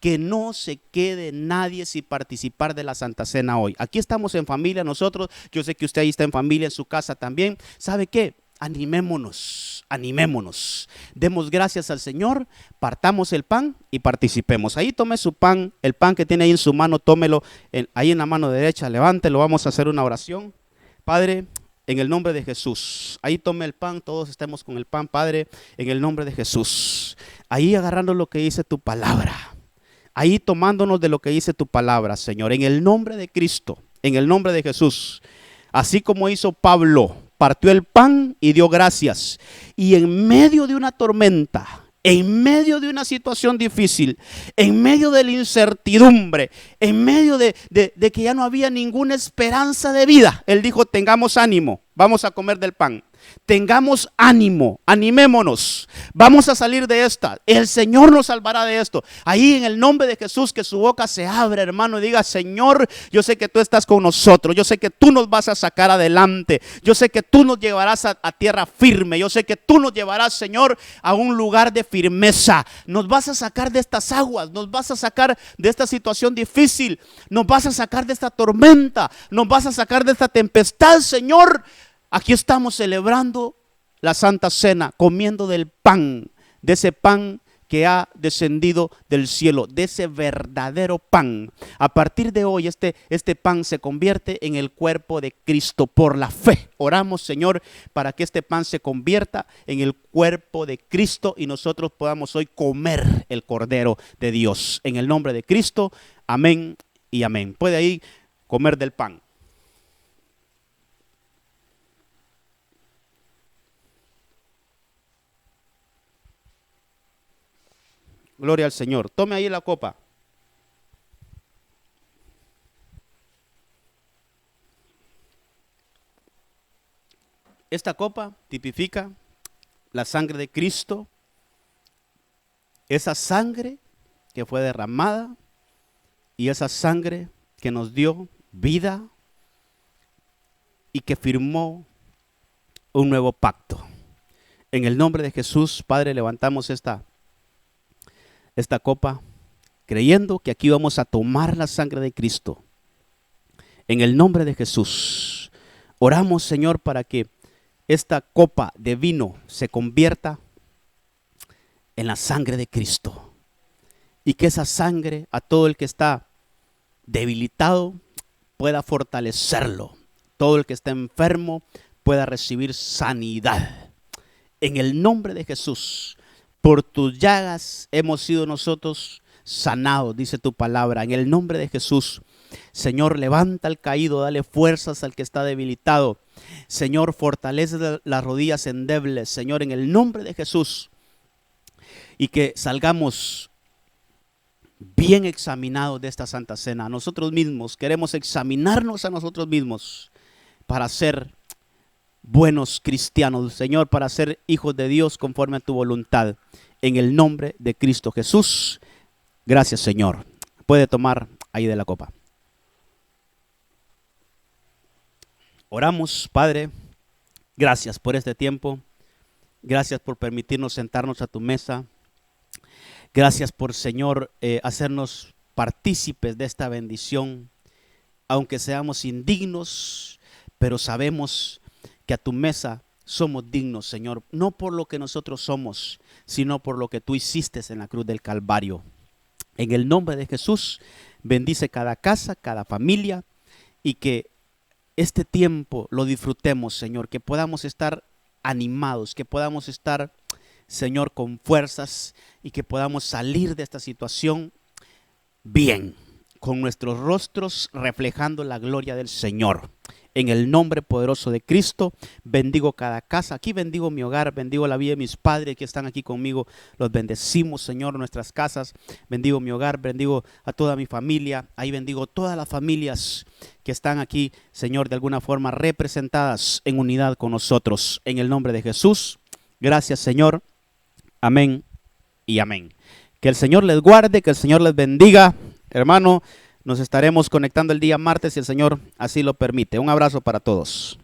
Que no se quede nadie sin participar de la Santa Cena hoy. Aquí estamos en familia nosotros. Yo sé que usted ahí está en familia, en su casa también. ¿Sabe qué? Animémonos. Demos gracias al Señor, partamos el pan y participemos. Ahí tome su pan, el pan que tiene ahí en su mano, tómelo ahí en la mano derecha, levántelo, vamos a hacer una oración. Padre, en el nombre de Jesús, ahí tome el pan, todos estemos con el pan, Padre, en el nombre de Jesús. Ahí agarrando lo que dice tu palabra, ahí tomándonos de lo que dice tu palabra, Señor, en el nombre de Cristo, en el nombre de Jesús. Así como hizo Pablo, partió el pan y dio gracias. Y en medio de una tormenta, en medio de una situación difícil, en medio de la incertidumbre, en medio de que ya no había ninguna esperanza de vida, Él dijo, tengamos ánimo. vamos a comer del pan. Tengamos ánimo, animémonos. Vamos a salir de esta. El Señor nos salvará de esto. Ahí en el nombre de Jesús, que su boca se abra, hermano, y diga: Señor, yo sé que tú estás con nosotros. Yo sé que tú nos vas a sacar adelante. Yo sé que tú nos llevarás a tierra firme. Yo sé que tú nos llevarás, Señor, a un lugar de firmeza. Nos vas a sacar de estas aguas. Nos vas a sacar de esta situación difícil. Nos vas a sacar de esta tormenta. Nos vas a sacar de esta tempestad, Señor. Aquí estamos celebrando la Santa Cena, comiendo del pan, de ese pan que ha descendido del cielo, de ese verdadero pan. A partir de hoy este pan se convierte en el cuerpo de Cristo por la fe. Oramos, Señor, para que este pan se convierta en el cuerpo de Cristo y nosotros podamos hoy comer el Cordero de Dios. En el nombre de Cristo, amén y amén. Puede ahí comer del pan. Gloria al Señor. Tome ahí la copa. Esta copa tipifica la sangre de Cristo. Esa sangre que fue derramada y esa sangre que nos dio vida y que firmó un nuevo pacto. En el nombre de Jesús, Padre, levantamos esta copa, creyendo que aquí vamos a tomar la sangre de Cristo. En el nombre de Jesús, oramos, Señor, para que esta copa de vino se convierta en la sangre de Cristo. Y que esa sangre, a todo el que está debilitado, pueda fortalecerlo. Todo el que está enfermo pueda recibir sanidad. En el nombre de Jesús, por tus llagas hemos sido nosotros sanados, dice tu palabra. En el nombre de Jesús, Señor, levanta al caído, dale fuerzas al que está debilitado. Señor, fortalece las rodillas endebles, Señor, en el nombre de Jesús. Y que salgamos bien examinados de esta Santa Cena. Nosotros mismos queremos examinarnos a nosotros mismos para ser buenos cristianos, Señor, para ser hijos de Dios conforme a tu voluntad. En el nombre de Cristo Jesús. Gracias, Señor. Puede tomar ahí de la copa. Oramos, Padre. Gracias por este tiempo. Gracias por permitirnos sentarnos a tu mesa. Gracias por, Señor, hacernos partícipes de esta bendición. Aunque seamos indignos, pero sabemos que a tu mesa somos dignos, Señor, no por lo que nosotros somos, sino por lo que tú hiciste en la cruz del Calvario. En el nombre de Jesús, bendice cada casa, cada familia, y que este tiempo lo disfrutemos, Señor, que podamos estar animados, que podamos estar, Señor, con fuerzas y que podamos salir de esta situación bien, con nuestros rostros reflejando la gloria del Señor. En el nombre poderoso de Cristo, bendigo cada casa. Aquí bendigo mi hogar, bendigo la vida de mis padres que están aquí conmigo. Los bendecimos, Señor, nuestras casas. Bendigo mi hogar, bendigo a toda mi familia. Ahí bendigo todas las familias que están aquí, Señor, de alguna forma representadas en unidad con nosotros. En el nombre de Jesús, gracias, Señor. Amén y amén. Que el Señor les guarde, que el Señor les bendiga. Hermano, nos estaremos conectando el día martes si el Señor así lo permite. Un abrazo para todos.